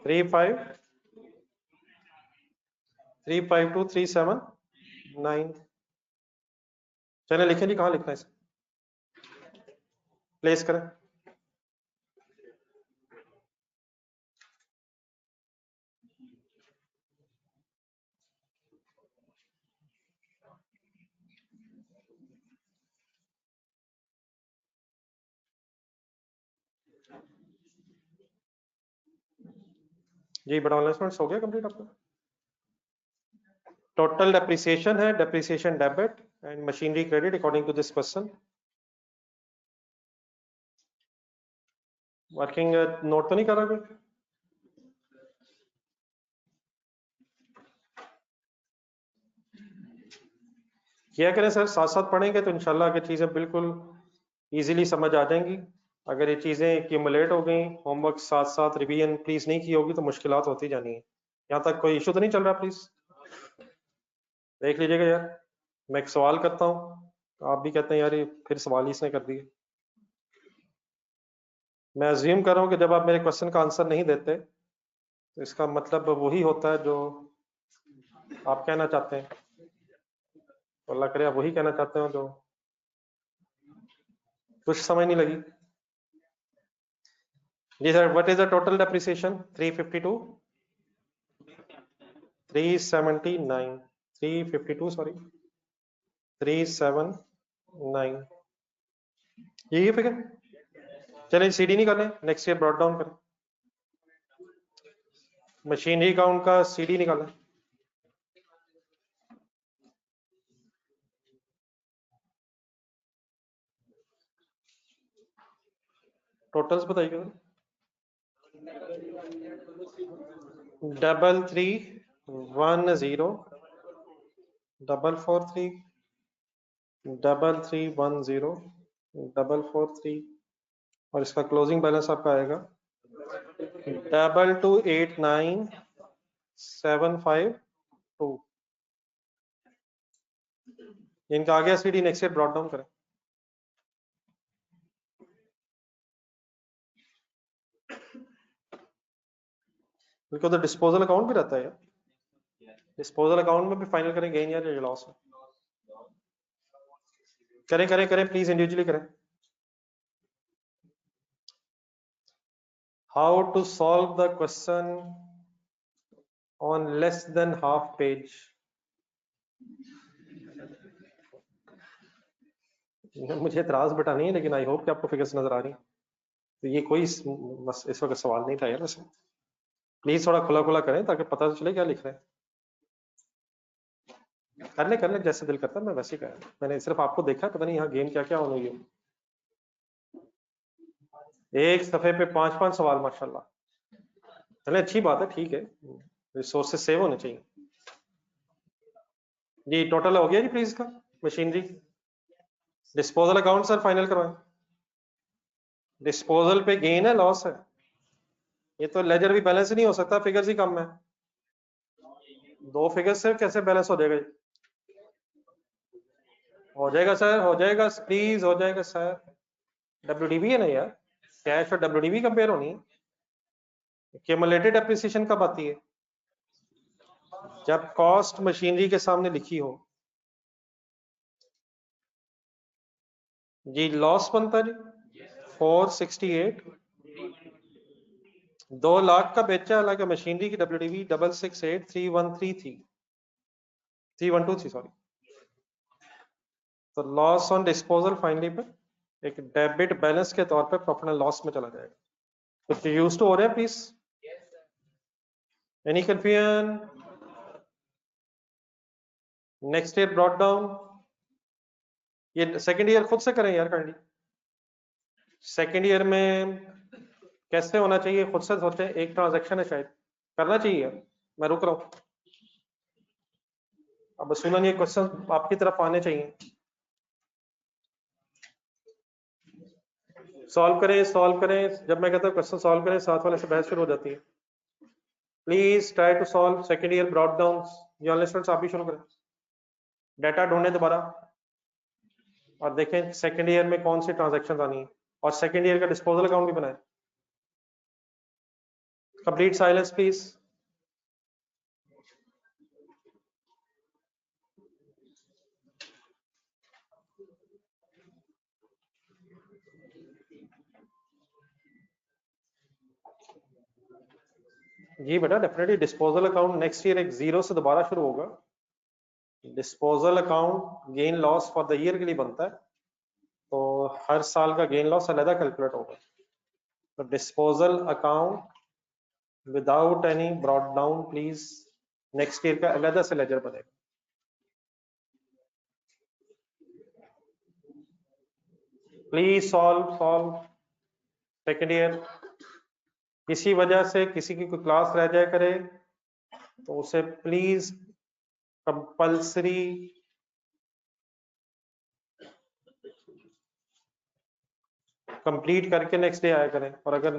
35,352,379। चलिए लिखें जी, कहाँ लिखना है इसे? प्लेस करें। जी बड़ा इन्वेस्टमेंट्स हो गया कंप्लीट आपका? टोटल डेप्रिसिएशन है, depreciation debit and machinery credit according to this question. Working note तो नहीं कर रहा कोई? किया करें सर, साथ साथ पढ़ेंगे तो इंशाल्लाह आगे चीजें बिल्कुल इजीली समझ आ जाएंगी। अगर ये चीजें एक्यूमुलेट हो गई, होमवर्क साथ साथ रिवीजन प्लीज नहीं की होगी तो मुश्किलात होती जानी है। यहाँ तक कोई इशू तो नहीं चल रहा? प्लीज देख लीजिएगा यार, मैं एक सवाल करता हूँ आप भी कहते हैं यार ये फिर सवाल ही इसने कर दिए। मैं अज्यूम कर रहा हूँ कि जब आप मेरे क्वेश्चन का आंसर नहीं देते तो इसका मतलब वही होता है जो आप कहना चाहते हैं। तो अल्लाह करे आप वही कहना चाहते हो जो कुछ समझ नहीं लगी। जी sir, what is the total depreciation? 352 379 352 sorry 379 यही फिगर। चलिए सीडी निकालें, नेक्स्ट ईयर ब्रॉट डाउन करें, मशीनरी अकाउंट का सीडी निकालें। टोटल्स बताइए। 3310 443 3310 443 और इसका क्लोजिंग बैलेंस आपका आएगा 2289752। इनका आ गया CD, next year brought down करें। बिल्कुल, तो डिस्पोजल अकाउंट भी रहता है यार, डिस्पोजल अकाउंट में भी फाइनल करें गेन या लॉस है। करें करें करें प्लीज, इंडिविजुअली करें। How to solve the question on less than half page. मुझे एतराज बटा नहीं है, लेकिन आई होप कि आपको फिगर्स नजर आ रही हैं। तो ये कोई बस इस वक्त सवाल नहीं था यार वैसे। प्लीज थोड़ा खुला खुला करें ताकि पता तो चले क्या लिख रहे हैं। कर ले जैसे दिल करता है, मैं वैसे ही कर। मैंने सिर्फ आपको देखा, पता नहीं यहाँ गेम क्या क्या होने है। एक सफे पे 5-5 सवाल माशाल्लाह। चले अच्छी बात है, ठीक है, रिसोर्सेज सेव होने चाहिए। जी टोटल हो गया जी प्लीज का machinery. Disposal account sir final करवाएं। डिस्पोजल पे गेन है लॉस है? ये तो लेजर भी बैलेंस नहीं हो सकता, फिगर्स ही कम है। दो फिगर्स से कैसे बैलेंस हो जाएगा? हो जाएगा सर, हो जाएगा प्लीज, हो जाएगा सर। डब्ल्यूडीबी है ना यार, कैश और डब्ल्यूडीबी कंपेयर होनी है। क्यूमुलेटेड डेप्रिसिएशन कब आती है? जब कॉस्ट मशीनरी के सामने लिखी हो। जी लॉस बनता है जी 468, 2 लाख का बेचा, हालांकि मशीनरी की डब्ल्यूडीबी 668,313 थी, 312 थी सॉरी। तो लॉस ऑन डिस्पोजल फाइनली पे एक डेबिट बैलेंस के तौर पे प्रॉफिट एंड लॉस में चला जाएगा। तो यूज टू हो रहे हैं please? Any confusion? Next year brought down, ये सेकंड ईयर खुद से करें यार काइंडली। सेकंड ईयर में कैसे होना चाहिए खुद से सोचें, एक ट्रांजैक्शन है शायद, करना चाहिए। मैं रुक रहा हूँ, अब सुना नहीं, क्वेश्चन आपकी तरफ आने चाहिए। सॉल्व करें, सॉल्व करें, जब मैं कहता हूँ क्वेश्चन सॉल्व करें साथ वाले से बहस शुरू हो जाती है। Please try to solve second year brought down. Journalist आप भी शुरू करें, डाटा ढूंढने दोबारा और देखें सेकंड ईयर में कौन सी ट्रांजैक्शन आनी है, और सेकंड ईयर का डिस्पोजल अकाउंट भी बनाएं। Complete silence please. जी बेटा definitely disposal account next year एक जीरो से दोबारा शुरू होगा। Disposal account gain loss for the year के लिए बनता है, तो हर साल का गेन लॉस अलग कैलकुलेट होगा। तो disposal account without any brought down please next year का अलग से लेजर बनेगा। Please solve second year. किसी वजह से किसी की कोई क्लास रह जाए करे तो उसे प्लीज कंपल्सरी कंप्लीट करके नेक्स्ट डे आया करें। और अगर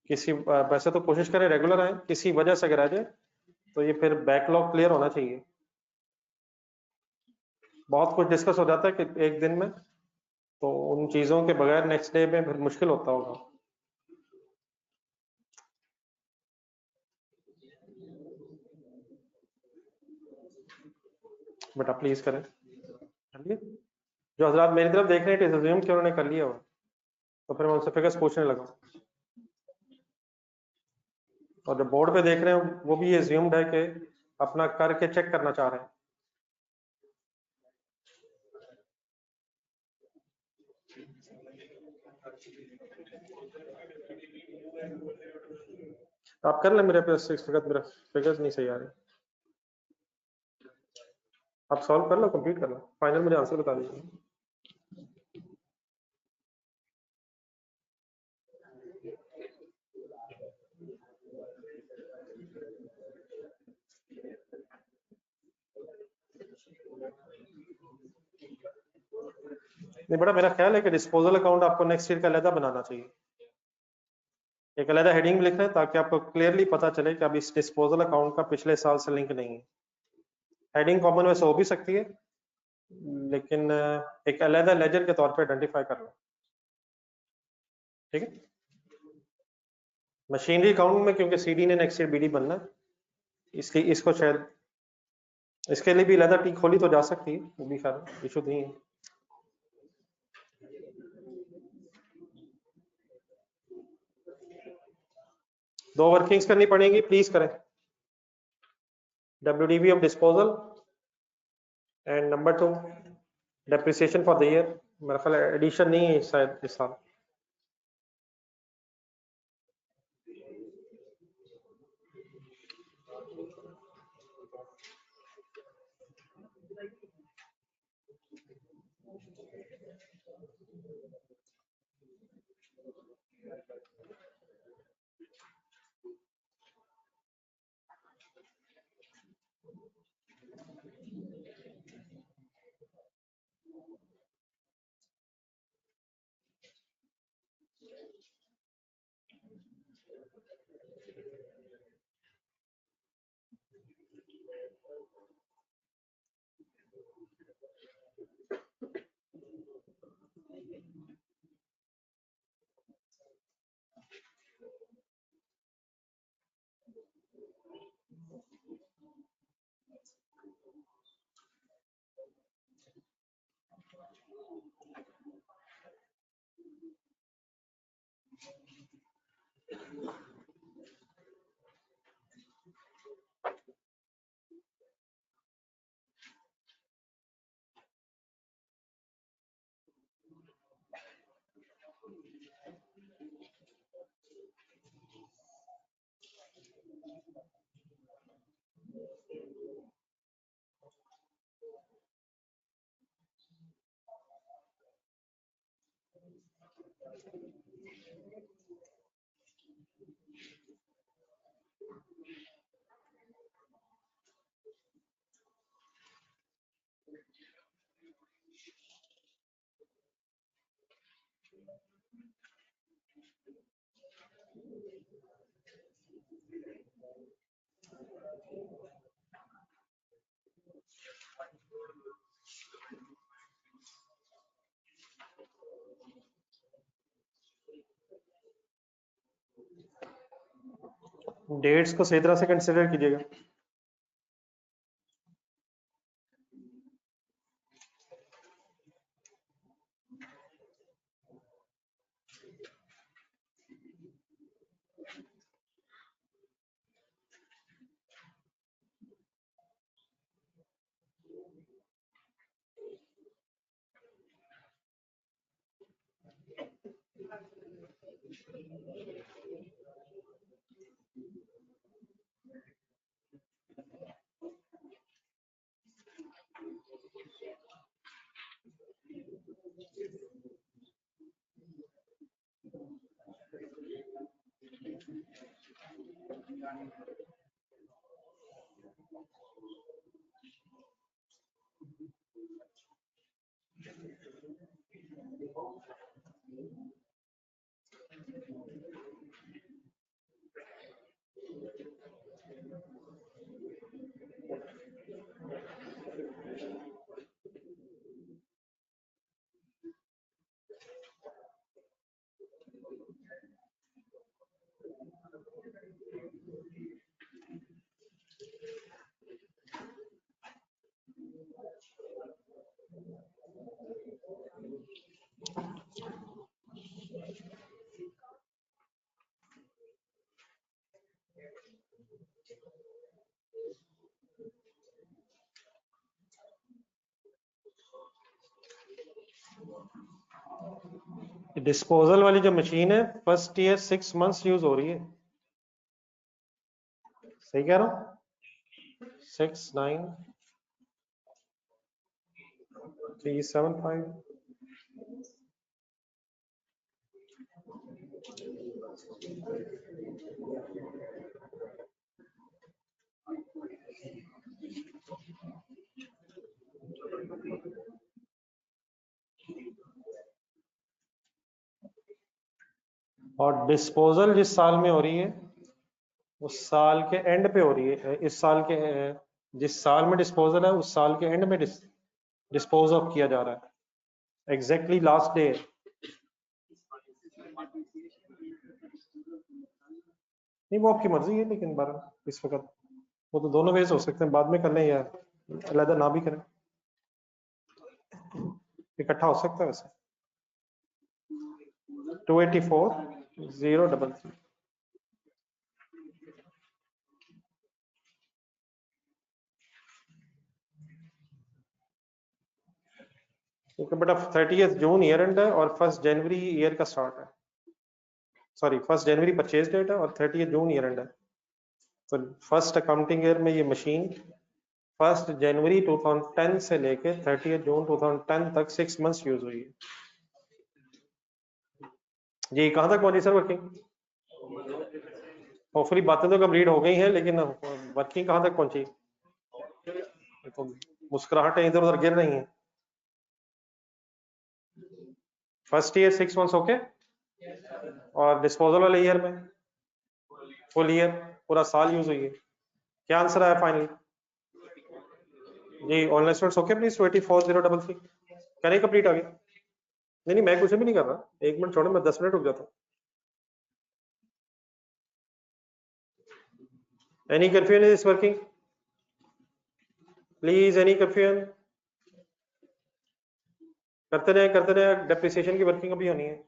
किसी वैसे तो कोशिश करें रेगुलर आए, किसी वजह से अगर आ जाए तो ये फिर बैकलॉग क्लियर होना चाहिए। बहुत कुछ डिस्कस हो जाता है कि एक दिन में, तो उन चीजों के बगैर नेक्स्ट डे में फिर मुश्किल होता होगा। बेटा प्लीज करें। चलिए, जो हजरात मेरी तरफ देख रहे हैं अज्यूम कि उन्होंने कर लिया हो, तो फिर मैं उनसे फिगर्स पूछने लगा। और जो बोर्ड पे देख रहे हैं वो भी एज्यूम्ड है कि अपना करके चेक करना चाह रहे हैं। आप कर लें मेरे पे सिक्स फिगर, मेरा फिगर्स नहीं सही आ रहे। आप सॉल्व कर लो, कंप्लीट कर लो, फाइनल मुझे आंसर बता दीजिए। नहीं बेटा, मेरा ख्याल है कि डिस्पोजल अकाउंट आपको नेक्स्ट ईयर का अलहदा बनाना चाहिए। एक अलहदा हेडिंग भी लिख रहे हैं ताकि आपको क्लियरली पता चले कि अब इस डिस्पोजल अकाउंट का पिछले साल से लिंक नहीं है। हेडिंग कॉमन वैसे हो भी सकती है, लेकिन एक अलहदा लेजर के तौर पे आइडेंटिफाई कर लो। ठीक है। मशीनरी अकाउंट में क्योंकि सीडी ने नेक्स्ट ईयर बीडी बनना है, इसलिए इसको शायद इसके लिए भी अलहदा टी खोली तो जा सकती है, वो भी खैर इशू नहीं है। दो वर्किंग्स करनी पड़ेंगी, प्लीज करें। WDV of disposal and number 2 depreciation for the year. मेरा ख्याल एडिशन नहीं है शायद इस साल। डेट्स को सही तरह से कंसिडर कीजिएगा। डिस्पोजल वाली जो मशीन है फर्स्ट ईयर 6 मंथ्स यूज हो रही है, सही कह रहा हूँ? 6 9 3 7 5 और डिस्पोजल जिस साल में हो रही है उस साल के एंड पे हो रही है, इस साल के जिस साल में डिस्पोजल है उस साल के एंड में डिस्पोज ऑफ किया जा रहा है, एग्जैक्टली लास्ट डे। नहीं वो आपकी मर्जी है, लेकिन बार इस वक्त वो तो दोनों वेज हो सकते हैं, बाद में कर लें या अलग ना भी करें, इकट्ठा हो सकता है वैसे। 284,033 क्योंकि बेटा 30 जून ईयर एंड है और 1 जनवरी ईयर का स्टार्ट है, सॉरी 1 जनवरी परचेज डेट है और 30 जून ईयर एंड है। तो फर्स्ट अकाउंटिंग ईयर में ये मशीन 1 जनवरी 2010 से लेके 30 जून 2010 तक 6 मंथ्स यूज हुई है। जी कहाँ तक पहुंची सर वर्किंग? होपफुली बातें तो कंप्लीट हो गई हैं, लेकिन वर्किंग कहाँ तक पहुंची? तो मुस्कुराहटें इधर उधर गिर रही हैं। फर्स्ट ईयर 6 मंथ्स ओके, और डिस्पोजल वाले ईयर में फुल ईयर पूरा साल यूज हुई है। क्या आंसर आया फाइनली? जी ऑनलाइन स्टूडेंट्स ओके प्लीज 284,033 करें कंप्लीट आगे? नहीं नहीं मैं कुछ भी नहीं कर रहा, 1 मिनट छोड़ो, मैं 10 मिनट रुक जाता हूँ। Any confusion is working please, any confusion? करते रहे, डेप्रिसिएशन की वर्किंग अभी होनी है,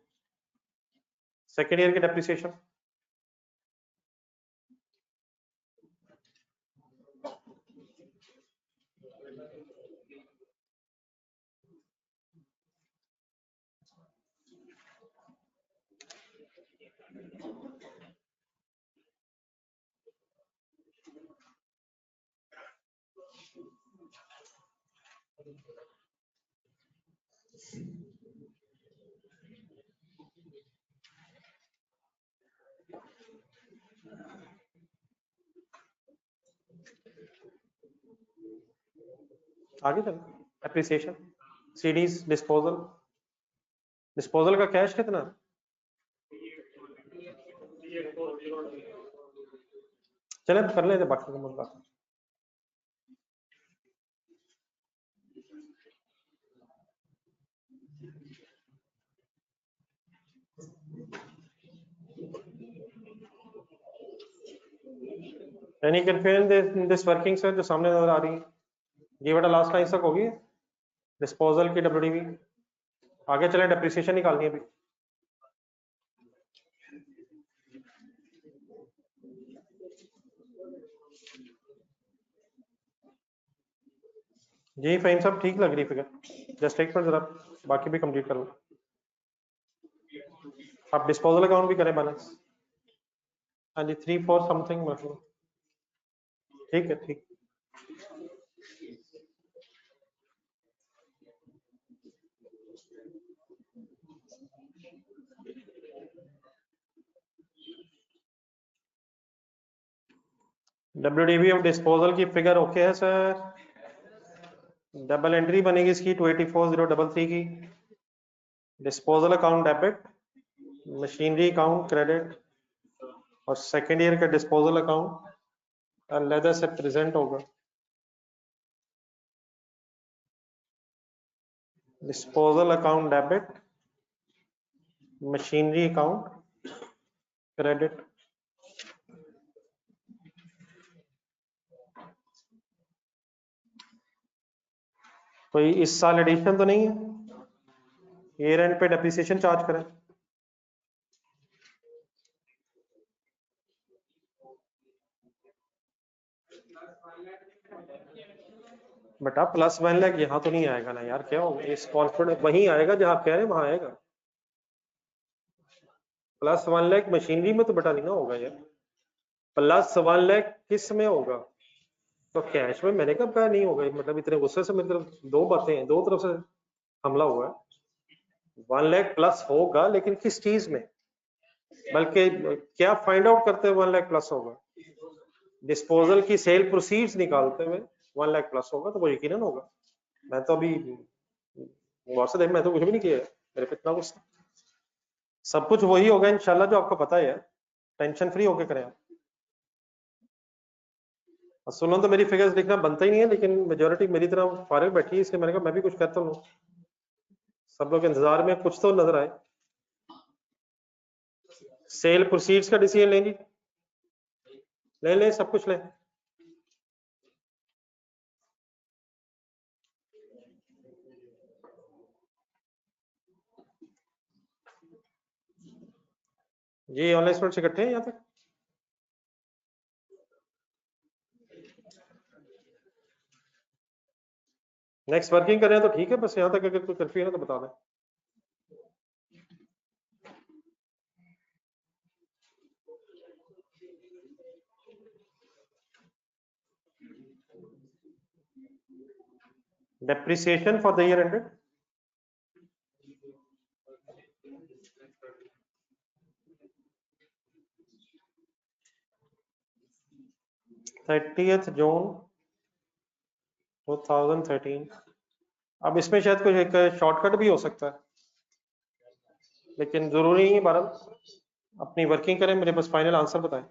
सेकेंड ईयर की डेप्रिसिएशन। आगे चलो, एप्रिसिएशन, सीडीज, डिस्पोजल का कैश कितना? चले कर लेते बाकी का मुद्दा। एनी कंफ्यूजन दिस वर्किंग से जो सामने नजर आ रही है, ये बेटा लास्ट लाइन तक होगी डिस्पोजल की डब्ल्यूडीवी। आगे चले, डेप्रिसिएशन निकालनी है अभी। जी फहीम साहब ठीक लग रही फिगर, जस्ट एक मिनट जरा बाकी भी कंप्लीट कर लो। आप डिस्पोजल अकाउंट भी करें बैलेंस। हाँ जी 3 4 समथिंग मतलब, ठीक है ठीक। WDV ऑफ डिस्पोजल की फिगर ओके है सर। डबल एंट्री बनेगी इसकी 284033 की। Disposal account debit, machinery account credit, और सेकेंड ईयर का डिस्पोजल अकाउंट अलहदा से प्रेजेंट होगा। Disposal account debit, machinery account credit. कोई इस साल एडिशन तो नहीं है? ईयर एंड पे डेप्रिसिएशन चार्ज करें। बेटा +1 लाख यहाँ तो नहीं आएगा ना यार, क्या होगा इस कॉन्फिडेंस, वहीं आएगा जहां आप कह रहे हैं वहां आएगा। +1 लाख मशीनरी में तो बेटा नहीं ना होगा यार। +1 लाख किस में होगा? तो कैश में मैंने कब कहा नहीं होगा, मतलब इतने गुस्से से, मतलब दो बातें हैं, दो तरफ से हमला हुआ है। 1 लाख प्लस होगा लेकिन किस चीज में? बल्कि क्या फाइंड आउट करते हुए 1 लाख प्लस होगा? डिस्पोजल की सेल प्रोसीड्स निकालते हुए 1 लाख प्लस होगा, तो वो यकीनन होगा। मैं तो अभी गौर से देख, मैं तो कुछ भी नहीं किया है, मेरे पे इतना गुस्सा। सब कुछ वही होगा इंशाल्लाह जो आपको पता है, टेंशन फ्री होके करें आप। सुनो तो मेरी फिगर्स लिखना बनता ही नहीं है, लेकिन मेजोरिटी मेरी तरह फारिग बैठी है, इसलिए मैंने कहा मैं भी कुछ कहता हूँ, सब लोग इंतजार में कुछ तो नजर आए। सेल प्रोसीड्स का डिसीजन लें जी, ले लें, सब कुछ लें। जी ऑनलाइन स्टूडेंट्स इकट्ठे हैं यहाँ तक? नेक्स्ट वर्किंग करें तो ठीक है, बस यहाँ तक अगर कोई कर्फ्यू है ना तो बता दें। Depreciation for the year ended, June 2013। अब इसमें शायद कोई एक शॉर्टकट भी हो सकता है, लेकिन जरूरी नहीं है। बहरहाल अपनी वर्किंग करें, मेरे पास फाइनल आंसर बताएं,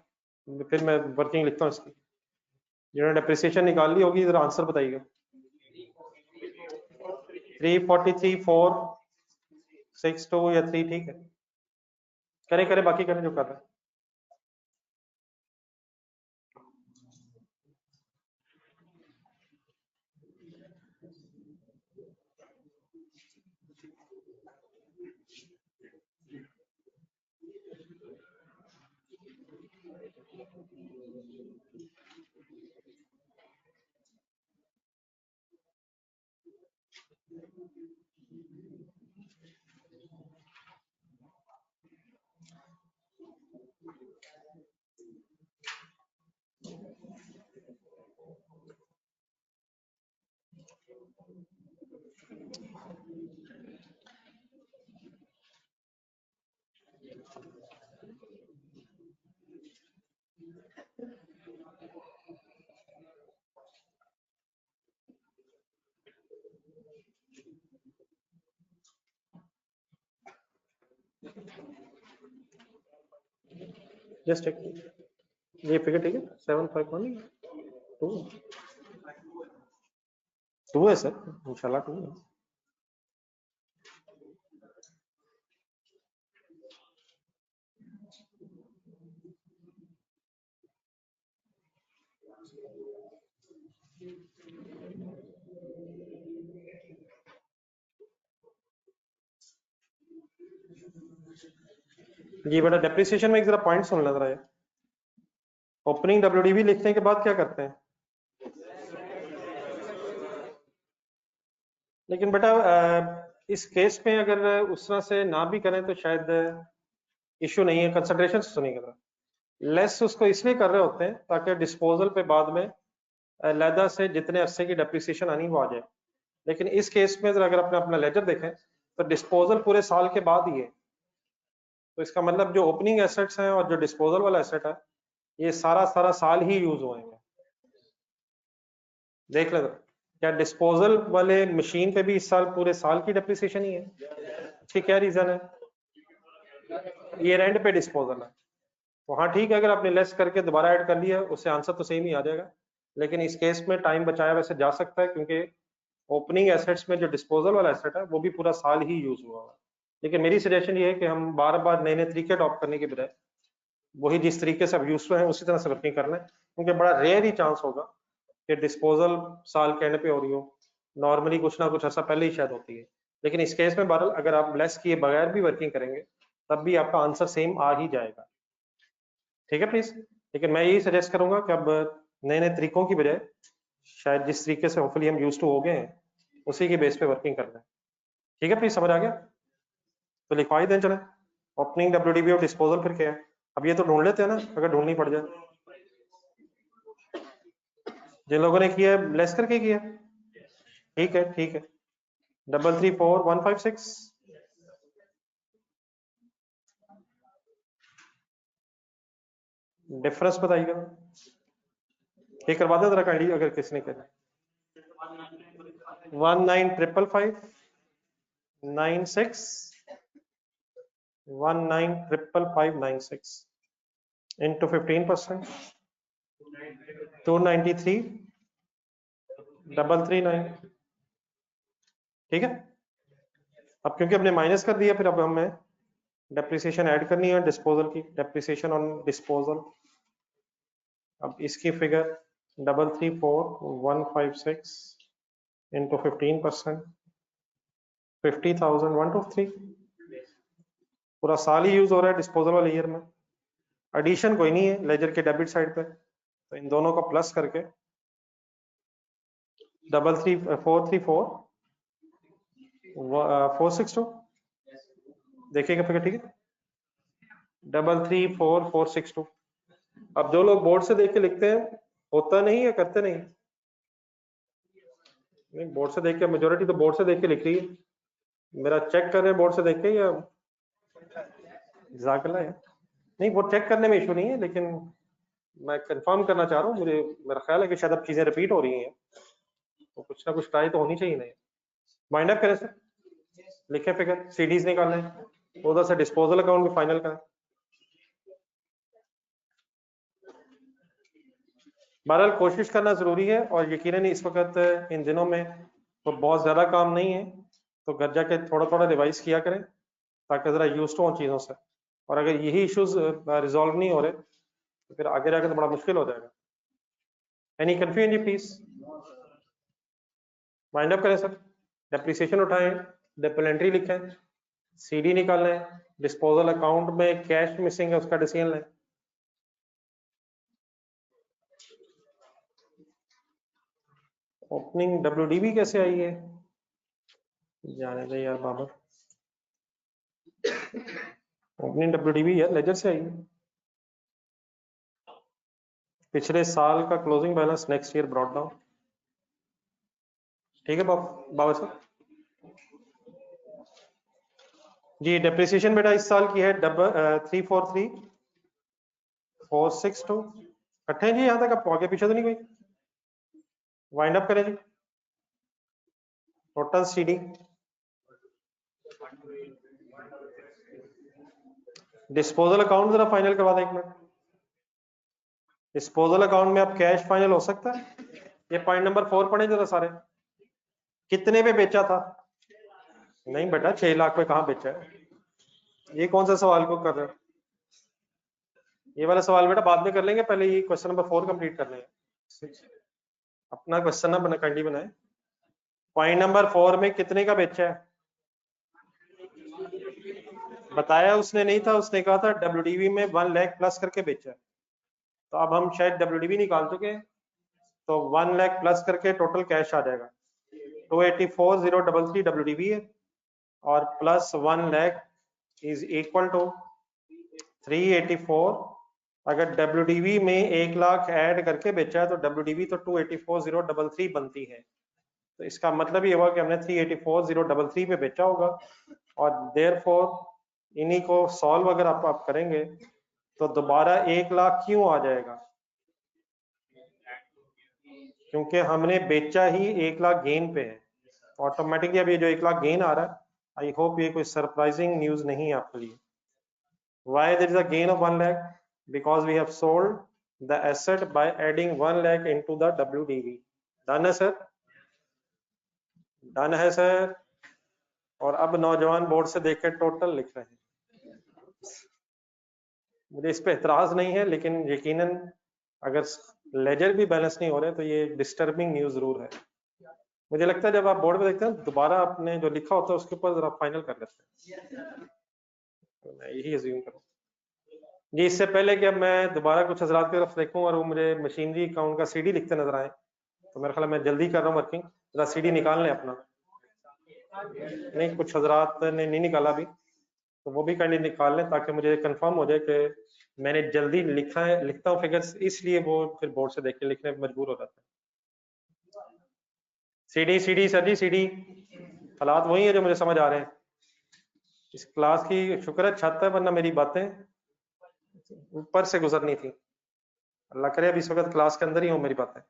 फिर मैं वर्किंग लिखता हूँ इसकी। जिन्होंने डेप्रिसिएशन निकाल ली होगी, जरा आंसर बताइएगा। 343, 4, 6, 2 या 3, ठीक है। करें करें, बाकी करें जो कर रहे हैं। जस्ट एक ये फिगर ठीक है, 751 2 है सर, इंशाल्लाह 2 है। जी बेटा डेप्रिसिएशन में एक जरा पॉइंट सुन लेना है। ओपनिंग WDV लिखने के बाद क्या करते हैं? लेकिन बेटा इस केस में अगर उस तरह से ना भी करें तो शायद इशू नहीं है, कंसिडरेशन से सुनिएगा। लेस उसको इसलिए कर रहे होते हैं ताकि डिस्पोजल पे बाद में अलहदा से जितने अरसे की डेप्रिसिएशन आनी वो आ जाए। लेकिन इस केस में अगर अपना अपना लेजर देखें तो डिस्पोजल पूरे साल के बाद ही है, तो इसका मतलब जो ओपनिंग एसेट्स हैं और जो डिस्पोजल वाला एसेट है, ये सारा साल ही यूज हुए हैं। देख लेते, क्या डिस्पोजल वाले मशीन पे भी इस साल पूरे साल की डेप्रिसिएशन ही है? इसकी क्या रीजन है? ईयर एंड पे डिस्पोजल है, तो हाँ ठीक है, अगर आपने लेस करके दोबारा ऐड कर लिया उससे आंसर तो सेम ही आ जाएगा, लेकिन इस केस में टाइम बचाया वैसे जा सकता है, क्योंकि ओपनिंग एसेट्स में जो डिस्पोजल वाला एसेट है वो भी पूरा साल ही यूज हुआ है। लेकिन मेरी सजेशन ये है कि हम बार बार नए नए तरीके अडॉप्ट करने के बजाय वही जिस तरीके से अब यूज हैं उसी तरह से वर्किंग करना है, क्योंकि बड़ा रेयर ही चांस होगा कि डिस्पोजल साल के एंड पे हो रही हो, नॉर्मली कुछ ना कुछ ऐसा पहले ही शायद होती है। लेकिन इस केस में बहरहाल अगर आप लेस किए बगैर भी वर्किंग करेंगे तब भी आपका आंसर सेम आ ही जाएगा, ठीक है प्लीज। लेकिन मैं यही सजेस्ट करूंगा कि अब नए नए तरीकों की बजाय शायद जिस तरीके से होपफुली हम यूज टू हो गए हैं उसी के बेस पे वर्किंग करना है, ठीक है प्लीज, समझ आ गया? तो लिखवाई दें चले, ओपनिंग डब्ल्यूडीबी और डिस्पोजल फिर क्या है, अब ये तो ढूंढ लेते हैं ना अगर ढूंढनी पड़ जाए। जिन लोगों ने किया है लेस करके किया, ठीक है ठीक है, 334156 डिफरेंस बताइएगा, ये करवा दो जरा काइंडली अगर किसी ने करा। 195596 195596 into 15%, 293,339, ठीक है। अब क्योंकि हमने माइनस कर दिया, फिर अब हमें डेप्रिसिएशन ऐड करनी है डिस्पोजल की, डेप्रिसिएशन ऑन डिस्पोजल। अब इसकी फिगर 334156 इंटू 15%, 50,123, पूरा साल ही यूज हो रहा है डिस्पोजल वाले ईयर में। एडिशन कोई नहीं है लेजर के डेबिट साइड पे, तो इन दोनों को प्लस करके 432 देखिएगा फिगर, ठीक है, 334462। अब जो लोग बोर्ड से देख के लिखते हैं होता नहीं है, करते नहीं, बोर्ड से देख के मेजोरिटी तो बोर्ड से देख के लिख रही है, मेरा चेक कर रहे हैं बोर्ड से देख के या जाकला है, नहीं वो चेक करने में इशू नहीं है, लेकिन मैं कंफर्म करना चाह रहा हूँ, मुझे मेरा ख्याल है कि शायद अब चीजें रिपीट हो रही हैं, तो कुछ ना कुछ ट्राई तो होनी चाहिए। नहीं माइंड अप करें सर, लिखे फिगर, सीडीज निकालना है, उधर से डिस्पोजल अकाउंट भी फाइनल का। बहरहाल कोशिश करना जरूरी है, और यकीनन इस वक्त इन दिनों में तो बहुत ज्यादा काम नहीं है, तो घर जाके थोड़ा थोड़ा रिवाइज किया करें ताकि जरा यूज टू हो चीजों से, और अगर यही इश्यूज रिजॉल्व नहीं हो रहे तो फिर आगे जाके तो बड़ा मुश्किल हो जाएगा। एनी कंफ्यूजन जी प्लीज, माइंड अप करें सर, डेप्रिसिएशन उठाएं, डेप्लेंट्री लिखें, सीडी निकालें, डिस्पोजल अकाउंट में कैश मिसिंग है उसका डिसीजन लें। ओपनिंग डब्ल्यूडीबी कैसे आई है जाने दे यार बाबर, ओपनिंग डब्ल्यूडीबी यार लेजर से आई है, पिछले साल का closing balance next year brought down, ठीक है बाबा सर जी। डेप्रिसिएशन बेटा इस साल की है 343,462, इकट्ठे जी, यहाँ तक आप आगे पीछे तो नहीं कोई, वाइंड अप करें जी, टोटल सीडी डिस्पोजल अकाउंट जरा फाइनल करवा दें एक मिनट, डिस्पोजल अकाउंट में अब कैश फाइनल हो सकता है, ये पॉइंट नंबर 4 पढ़े जरा सारे, कितने पे बेचा था? नहीं बेटा 6 लाख पे कहाँ बेचा है, ये कौन सा सवाल को कर रहे हो, ये वाला सवाल बेटा बाद में कर लेंगे, पहले ये क्वेश्चन नंबर 4 कंप्लीट कर लेंगे, अपना क्वेश्चन ना बना कैंडी बनाए। पॉइंट नंबर 4 में कितने का बेचा है बताया उसने नहीं था, उसने कहा था डब्ल्यूडीवी में 1 लाख प्लस करके बेचा है, तो अब हम शायद डब्ल्यूडीवी निकाल चुके हैं, तो 1 लाख प्लस करके टोटल कैश आ जाएगा 284,033 डब्ल्यूडीवी है, और plus 1 lakh is equal to 384, अगर डब्ल्यूडीवी में 1 लाख ऐड करके बेचा है तो डब्ल्यूडीवी तो 284,033 बनती है, तो इसका मतलब ये हुआ कि हमने 384,033 पे बेचा होगा, और देयरफॉर इन्हीं को सॉल्व अगर आप करेंगे तो दोबारा 1 लाख क्यों आ जाएगा, क्योंकि हमने बेचा ही 1 लाख गेन पे है, ऑटोमेटिकली अब ये जो 1 लाख गेन आ रहा है, आई होप ये कोई सरप्राइजिंग न्यूज नहीं है आपके लिए। Why there is a gain of 1 lakh? Because we have sold the asset by adding 1 lakh into the WDV. Done है सर? डन है सर। और अब नौजवान बोर्ड से देख के टोटल लिख रहे हैं। मुझे इस पे एतराज नहीं है, लेकिन यकीनन अगर लेजर भी बैलेंस नहीं हो रहे तो ये डिस्टर्बिंग न्यूज जरूर है। मुझे लगता है जब आप बोर्ड पे देखते हैं दोबारा आपने जो लिखा होता है उसके ऊपर जरा फाइनल कर लेते हैं, तो मैं यही अज्यूम करूँ जी। इससे पहले कि अब मैं दोबारा कुछ हजरात की तरफ देखूं और वो मुझे मशीनरी अकाउंट का सीडी लिखते नजर आए, तो मेरा ख्याल है मैं जल्दी कर रहा हूँ वर्किंग, जरा सीडी निकाल लें अपना। नहीं, कुछ हजरात ने नहीं निकाला अभी, तो वो भी काइंडली निकाल लें ताकि मुझे कंफर्म हो जाए कि मैंने जल्दी लिखा है। लिखता हूँ फिगर्स, इसलिए वो फिर बोर्ड से देख के लिखने पर मजबूर हो जाता है। सीडी सीडी सर जी, सीडी हालात वही है जो मुझे समझ आ रहे हैं। इस क्लास की शुक्र है छत है, वरना मेरी बातें ऊपर से गुजरनी थी। अल्लाह करे अभी इस वक्त क्लास के अंदर ही हो मेरी बातें।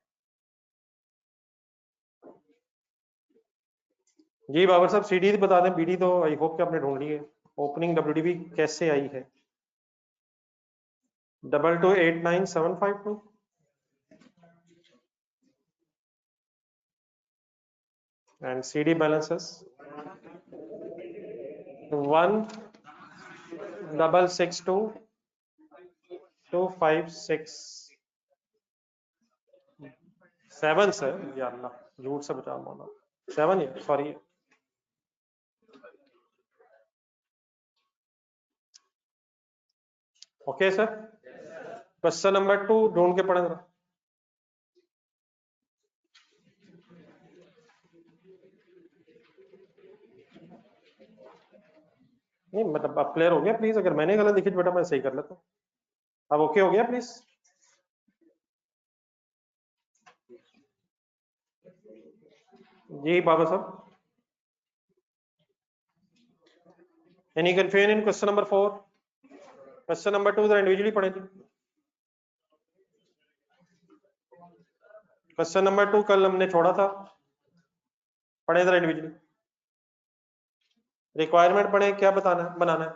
जी बाबर साहब, सीडी बता दें, बीडी तो आई होप कि आपने ढूंढ ली है। ओपनिंग डब्ल्यूडीबी कैसे आई है? 2289,752। and CD balances 1,662,567 सर, या अल्लाह झूठ से बचा मौला, 7 है, sorry. Okay sir, question number 2 ढूंढ के पढ़े जरा। नहीं मतलब अब क्लियर हो गया प्लीज? अगर मैंने गलत लिखी तो बेटा मैं सही कर लेता हूँ। अब ओके हो गया प्लीज? जी बाबा साहब, any confusion in question number 4? Question number 2 जरा इंडिविजुअली पढ़े जी। क्वेश्चन नंबर 2 कल हमने छोड़ा था, पढ़े जरा इंडिविजुअली। रिक्वायरमेंट पढ़े, क्या बताना है, बनाना है?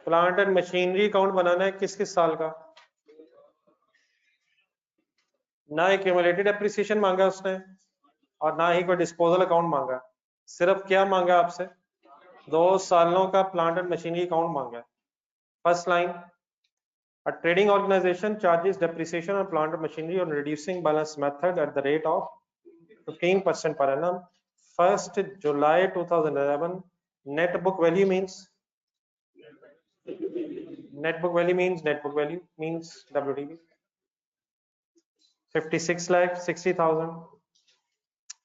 प्लांट एंड मशीनरी अकाउंट बनाना है, किस किस साल का? ना एक्यूमुलेटेड एप्रिसिएशन मांगा उसने और ना ही कोई डिस्पोजल अकाउंट मांगा, सिर्फ क्या मांगा आपसे? 2 सालों का प्लांट एंड मशीनरी अकाउंट मांगा है। First line, a trading organization charges depreciation on plant and machinery on reducing balance method at the rate of 15% per annum. 1st July 2011. Net book value means net book value means WDV 56 lakh 60,000.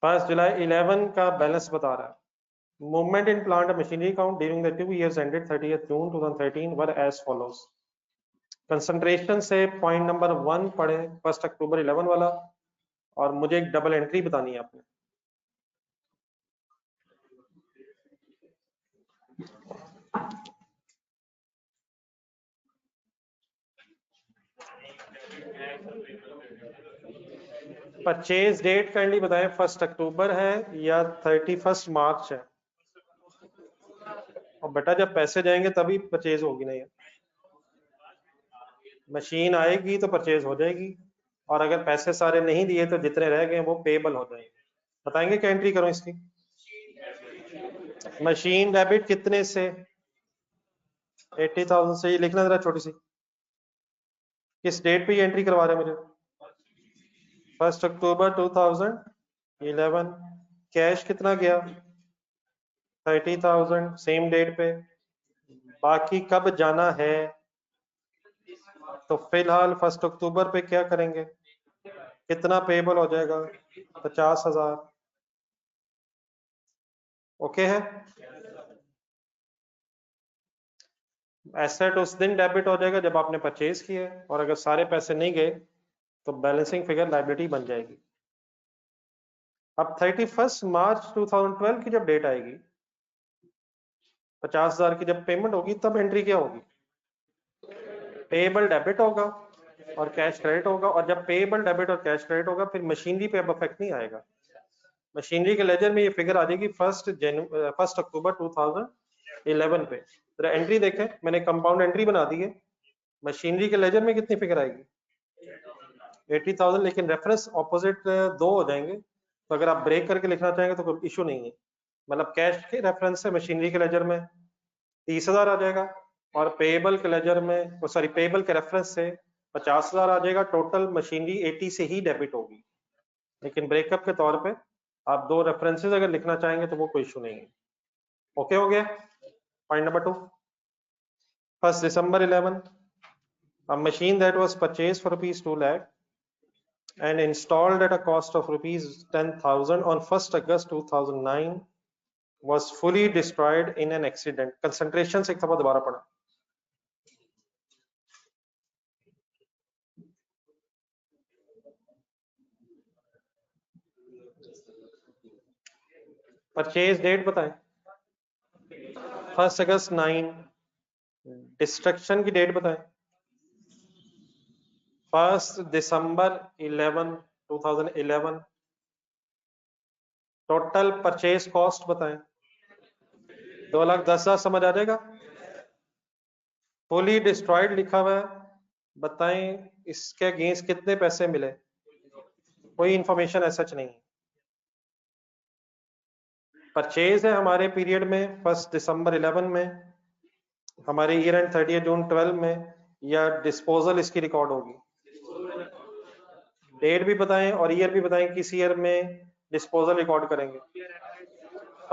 1st July 11 का balance बता रहा है। Movement in plant and machinery account during the 2 years ended 30th June 2013 were as follows. Concentration से point number 1 पढ़े, 1 अक्टूबर 11 वाला, और मुझे एक डबल एंट्री बतानी है आपने। परचेज डेट काइंडली बताएं, 1 अक्टूबर है या 31 मार्च है? और बेटा जब पैसे जाएंगे तभी परचेज होगी ना, यार मशीन आएगी तो परचेज हो जाएगी, और अगर पैसे सारे नहीं दिए तो जितने रह गए वो पेबल हो जाएंगे। बताएंगे क्या एंट्री करो इसकी? मशीन डेबिट कितने से? 80,000 से। ये लिखना जरा छोटी सी, किस डेट पे ये एंट्री करवा रहे हैं मुझे? 1 अक्टूबर 2011। कैश कितना गया? 30,000 सेम डेट पे। बाकी कब जाना है? तो फिलहाल 1 अक्टूबर पे क्या करेंगे? कितना पेबल हो जाएगा? 50,000। ओके है? एसेट उस दिन डेबिट हो जाएगा जब आपने परचेज किया है, और अगर सारे पैसे नहीं गए तो बैलेंसिंग फिगर लायबिलिटी बन जाएगी। अब 31 मार्च 2012 की जब डेट आएगी, 50,000 की जब पेमेंट होगी, तब एंट्री क्या होगी? पेएबल डेबिट होगा, और कैश क्रेडिट होगा, और जब पेएबल डेबिट और कैश क्रेडिट होगा फिर मशीनरी पे अब इफेक्ट नहीं आएगा। मशीनरी के लेजर में ये फिगर आ जाएगी 1 अक्टूबर 2011 पे। जरा एंट्री देखें, मैंने कंपाउंड एंट्री बना दी है। मशीनरी के लेजर में कितनी फिगर आएगी? 80,000, लेकिन रेफरेंस ऑपोजिट दो हो जाएंगे, तो अगर आप ब्रेक करके लिखना चाहेंगे तो कोई इशू नहीं है। मतलब कैश के रेफरेंस से मशीनरी के लेजर में 30,000 आ जाएगा, और पेएबल के लेजर में पेएबल के रेफरेंस से 50,000 आ जाएगा। टोटल मशीनरी 80 से ही डेबिट होगी, लेकिन ब्रेकअप के तौर पे आप दो रेफरेंसेस अगर लिखना चाहेंगे तो वो कोई इशू नहीं है। ओके हो गया। Point number 2, 1 December 11, a machine that was purchased for rupees 2 lakh and installed at a cost of rupees 10,000 on 1 August 2009 was fully destroyed in an accident. Concentration से एक दफा दोबारा पढ़ा। परचेज डेट बताएं। 1 अगस्त 9। डिस्ट्रक्शन की date बताएं। 1 दिसंबर 11, 2011। Total purchase cost बताएं। 2,10,000 समझ आ जाएगा। फुली डिस्ट्रॉयड लिखा हुआ है, बताएं इसके अगेंस्ट कितने पैसे मिले। कोई इंफॉर्मेशन ऐसा नहीं। परचेज है हमारे पीरियड में 1 दिसंबर 11 में, हमारे ईयर एंड 30 जून 12 में, या डिस्पोजल इसकी रिकॉर्ड होगी। डेट भी बताएं और ईयर भी बताएं, किस ईयर में डिस्पोजल रिकॉर्ड करेंगे।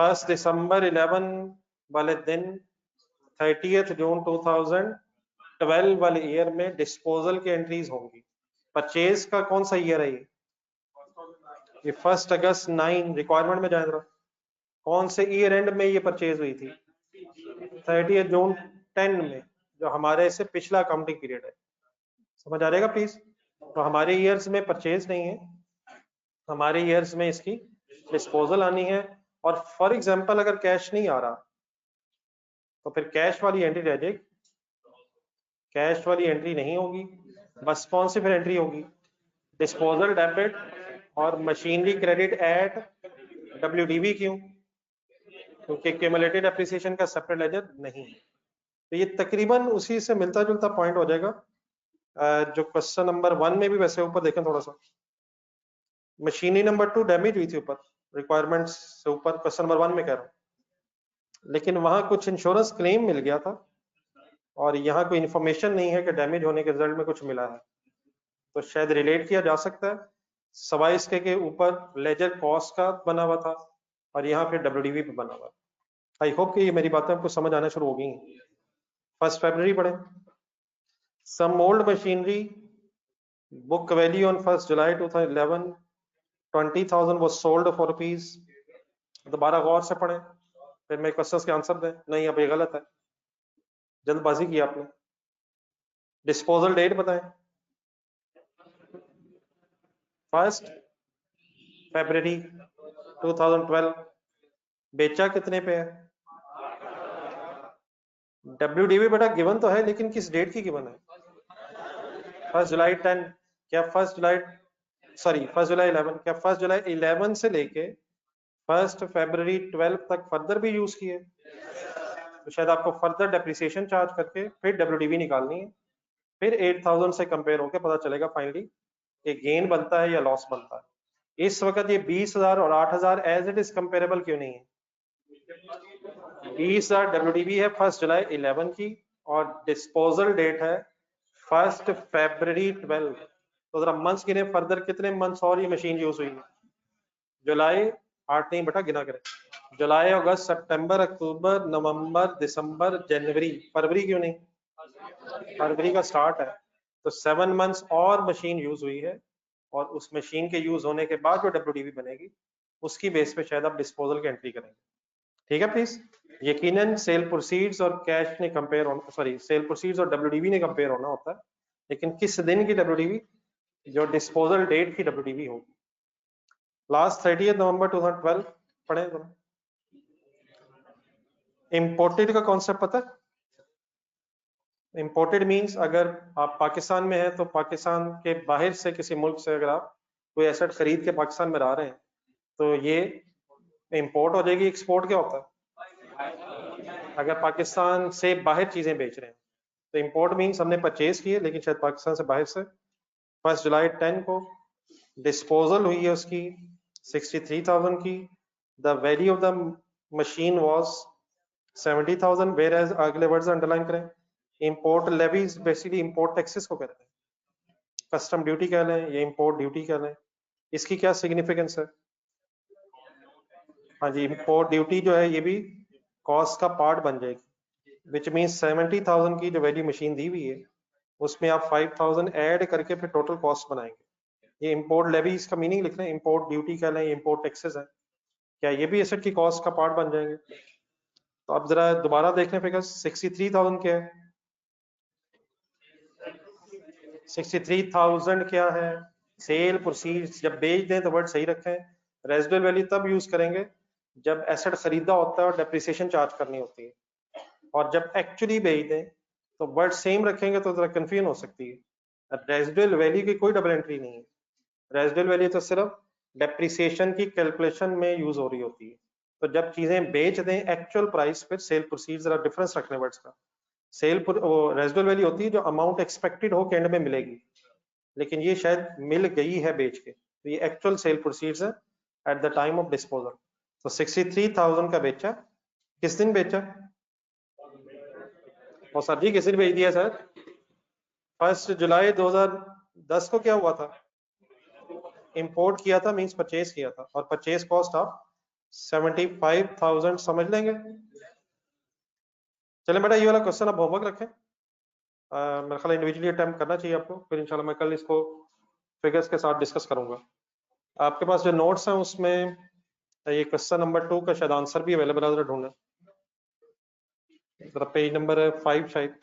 1 दिसंबर 11 वाले दिन 30 जून 2012 वाले ईयर में डिस्पोजल की एंट्रीज होंगी। परचेज का कौन सा ईयर है ये 1 अगस्त 9। रिक्वायरमेंट में जाए जरा, कौन से ईयर एंड में ये परचेज हुई थी? 30 जून 10 में, जो हमारे से पिछला अकाउंटिंग पीरियड है। समझ आ जाएगा प्लीज। तो हमारे ईयर्स में परचेज नहीं है, हमारे ईयर्स में इसकी डिस्पोजल आनी है। और फॉर एग्जांपल अगर कैश नहीं आ रहा तो फिर कैश वाली एंट्री रह जाएगी, कैश वाली एंट्री नहीं होगी। बस कौन सी फिर एंट्री होगी? डिस्पोजल डेबिट और मशीनरी क्रेडिट एट WDV। क्यों? क्योंकि क्यूमुलेटेड एप्रिसिएशन का सेपरेट लेजर नहीं है। तो ये तकरीबन उसी से मिलता जुलता पॉइंट हो जाएगा जो क्वेश्चन नंबर 1 में भी वैसे ऊपर देखें थोड़ा सा। मशीनरी नंबर 2 डैमेज हुई थी ऊपर, रिक्वायरमेंट्स से ऊपर क्वेश्चन नंबर 1 में कह रहा हूँ, लेकिन वहां कुछ इंश्योरेंस क्लेम मिल गया था और यहाँ कोई इंफॉर्मेशन नहीं है कि डैमेज होने के रिजल्ट में कुछ मिला है, तो शायद रिलेट किया जा सकता है। सवाई इसके के ऊपर लेजर कॉस्ट का बना हुआ था और यहाँ फिर WDV पे बना हुआ। आई होप कि ये मेरी बातें आपको समझ आना शुरू हो गई। 1 फरवरी पढ़े। Some old machinery book value on 1 जुलाई 2011 20,000 was sold for rupees। दोबारा गौर से पढ़ें, फिर मैं क्वेश्चंस के आंसर दें। नहीं, अब ये गलत है, जल्दबाजी की आपने। डिस्पोजल डेट बताएं। 1 फरवरी 2012। बेचा कितने पे है? WDV बेटा गिवन तो है, लेकिन किस डेट की गिवन है? 1 जुलाई 10। क्या 1 जुलाई 11? क्या 1 जुलाई 11 से लेके 1 फरवरी 12 तक फर्दर भी यूज किए? तो शायद आपको फर्दर डेप्रिसिएशन चार्ज करके फिर WDV निकालनी है, फिर 8,000 से कंपेयर होकर पता चलेगा फाइनली कि गेन बनता है या लॉस बनता है। इस वक्त ये 20,000 और 8,000 एज इट इज कंपेरेबल क्यों नहीं है? 20,000 WDV है 1 जुलाई 11 की और डिस्पोजल डेट है 1 फरवरी 12। तो जरा मंथ्स गिने फर्दर, कितने मंथ्स और ये मशीन यूज हुई है? जुलाई 8 नहीं बेटा, गिना करें। जुलाई, अगस्त, सितंबर, अक्टूबर, नवंबर, दिसंबर, जनवरी। फरवरी क्यों नहीं? फरवरी का स्टार्ट है, तो 7 मंथ्स और मशीन यूज हुई है, और उस मशीन के यूज होने के बाद जो WDV बनेगी उसकी बेस पे शायद आप डिस्पोजल की एंट्री करेंगे। ठीक है प्लीज। यकीनन सेल प्रोसीड्स और कैश ने कंपेयर होना, सेल प्रोसीड्स और WDV ने कंपेयर होना होता है, लेकिन किस दिन की WDV? जो डिस्पोजल डेट की WDV होगी। लास्ट 30 नवंबर 2012 पढ़े। इंपोर्टेड का कॉन्सेप्ट पता है? इम्पोर्टेड मींस अगर आप पाकिस्तान में हैं तो पाकिस्तान के बाहर से किसी मुल्क से अगर आप कोई एसेट खरीद के पाकिस्तान में ला रहे हैं तो ये इम्पोर्ट हो जाएगी। एक्सपोर्ट क्या होता है? अगर पाकिस्तान से बाहर चीजें बेच रहे हैं तो इम्पोर्ट मींस हमने परचेज की है लेकिन शायद पाकिस्तान से बाहर से। 1 जुलाई 10 को डिस्पोजल हुई है उसकी 63,000 की। The value of the machine was 70,000। Whereas अगले वर्ड्स अंडरलाइन करें। Import levies basically import taxes को कहते हैं, कस्टम ड्यूटी कह लें या इंपोर्ट ड्यूटी कह लें। इसकी क्या सिग्निफिकेंस है? हाँ जी, इंपोर्ट ड्यूटी जो है ये भी कॉस्ट का पार्ट बन जाएगी, विच मीन्स 70,000 की जो वैल्यू मशीन दी हुई है उसमें आप 5,000 ऐड करके फिर टोटल कॉस्ट बनाएंगे। ये इंपोर्ट लेवीज का मीनिंग लिख लें, इंपोर्ट ड्यूटी कह लें, इंपोर्ट टैक्सेस है, क्या ये भी एसेट की कॉस्ट का पार्ट बन जाएंगे? तो अब जरा दोबारा देखने पे 63,000 क्या है? 63,000 क्या है? Sale proceeds. जब बेच दें तो वर्ड सही रखें। रेजिडुअल वैल्यू तब यूज करेंगे जब एसेट खरीदा होता है और डेप्रिसिएशन चार्ज करनी होती है, और जब एक्चुअली बेच दें तो वर्ड सेम रखेंगे तो जरा कंफ्यूजन हो सकती है। रेजिडुअल वैल्यू की कोई डबल एंट्री नहीं है। रेजिडुअल वैल्यू तो सिर्फ डेप्रिसिएशन की कैलकुलेशन में यूज हो रही होती है। तो जब चीजें बेच दें एक्चुअल प्राइस फिर सेल प्रोसीड, जरा डिफरेंस रखने वर्ड्स का। सेल रेजिडुअल वैल्यू होती है जो अमाउंट एक्सपेक्टेड हो के एंड में मिलेगी, लेकिन ये शायद मिल गई है बेच के, तो ये एक्चुअल सेल प्रोसीड्स है at the time of disposal. तो 63,000 का बेचा, किस दिन बेचा? और सर जी किस दिन बेच दिया सर? 1 जुलाई 2010 को क्या हुआ था? इंपोर्ट किया था, मींस परचेज किया था, और परचेज कॉस्ट आप 75,000 समझ लेंगे। चलें बेटा, ये वाला क्वेश्चन आप होमवर्क रखें। मेरे ख्याल इंडिविजुअली अटेम्प्ट करना चाहिए आपको, फिर इंशाल्लाह मैं कल इसको फिगर्स के साथ डिस्कस करूंगा। आपके पास जो नोट्स हैं उसमें ये क्वेश्चन नंबर 2 का शायद आंसर भी अवेलेबल है, जरा ढूंढें जरा, पेज नंबर 5 शायद।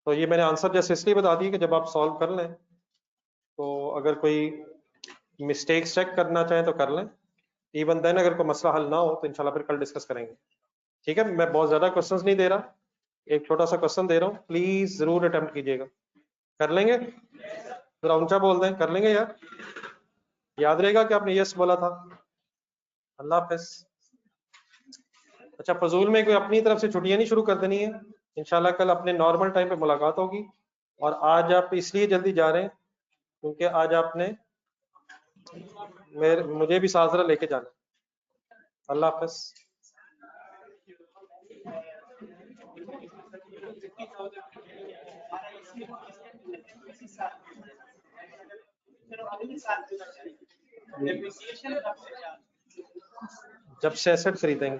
तो ये मैंने आंसर जैसे इसलिए बता दी कि जब आप सॉल्व कर लें तो अगर कोई मिस्टेक्स चेक करना चाहें तो कर लें, इवन देन अगर कोई मसला हल ना हो तो इंशाल्लाह फिर कल डिस्कस करेंगे। ठीक है, मैं बहुत ज्यादा क्वेश्चंस नहीं दे रहा, एक छोटा सा क्वेश्चन दे रहा हूँ, प्लीज जरूर अटेम्प्ट कीजिएगा। कर लेंगे? जरा ऊंचा बोल दें, कर लेंगे यार? याद रहेगा कि आपने यस बोला था? अल्लाह हाफिज। अच्छा, फजूल में कोई अपनी तरफ से छुट्टियां नहीं शुरू कर देनी है। इंशाल्लाह कल अपने नॉर्मल टाइम पे मुलाकात होगी। और आज आप इसलिए जल्दी जा रहे हैं क्योंकि आज आपने मुझे भी साथ जरा लेके जाना। अल्लाह हाफिज। जब से एसेट खरीदेंगे।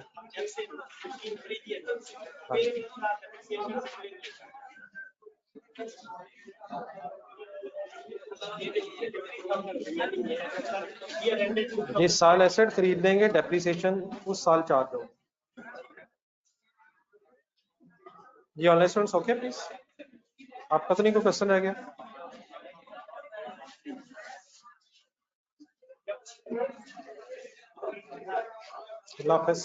जिस साल एसेट खरीद लेंगे डेप्रिसिएशन उस साल चार्ज होगा। जी ऑनलाइन स्टूडेंट्स ओके प्लीज? आपका तो नहीं कोई क्वेश्चन रह गया? अल्लाह हाफिज।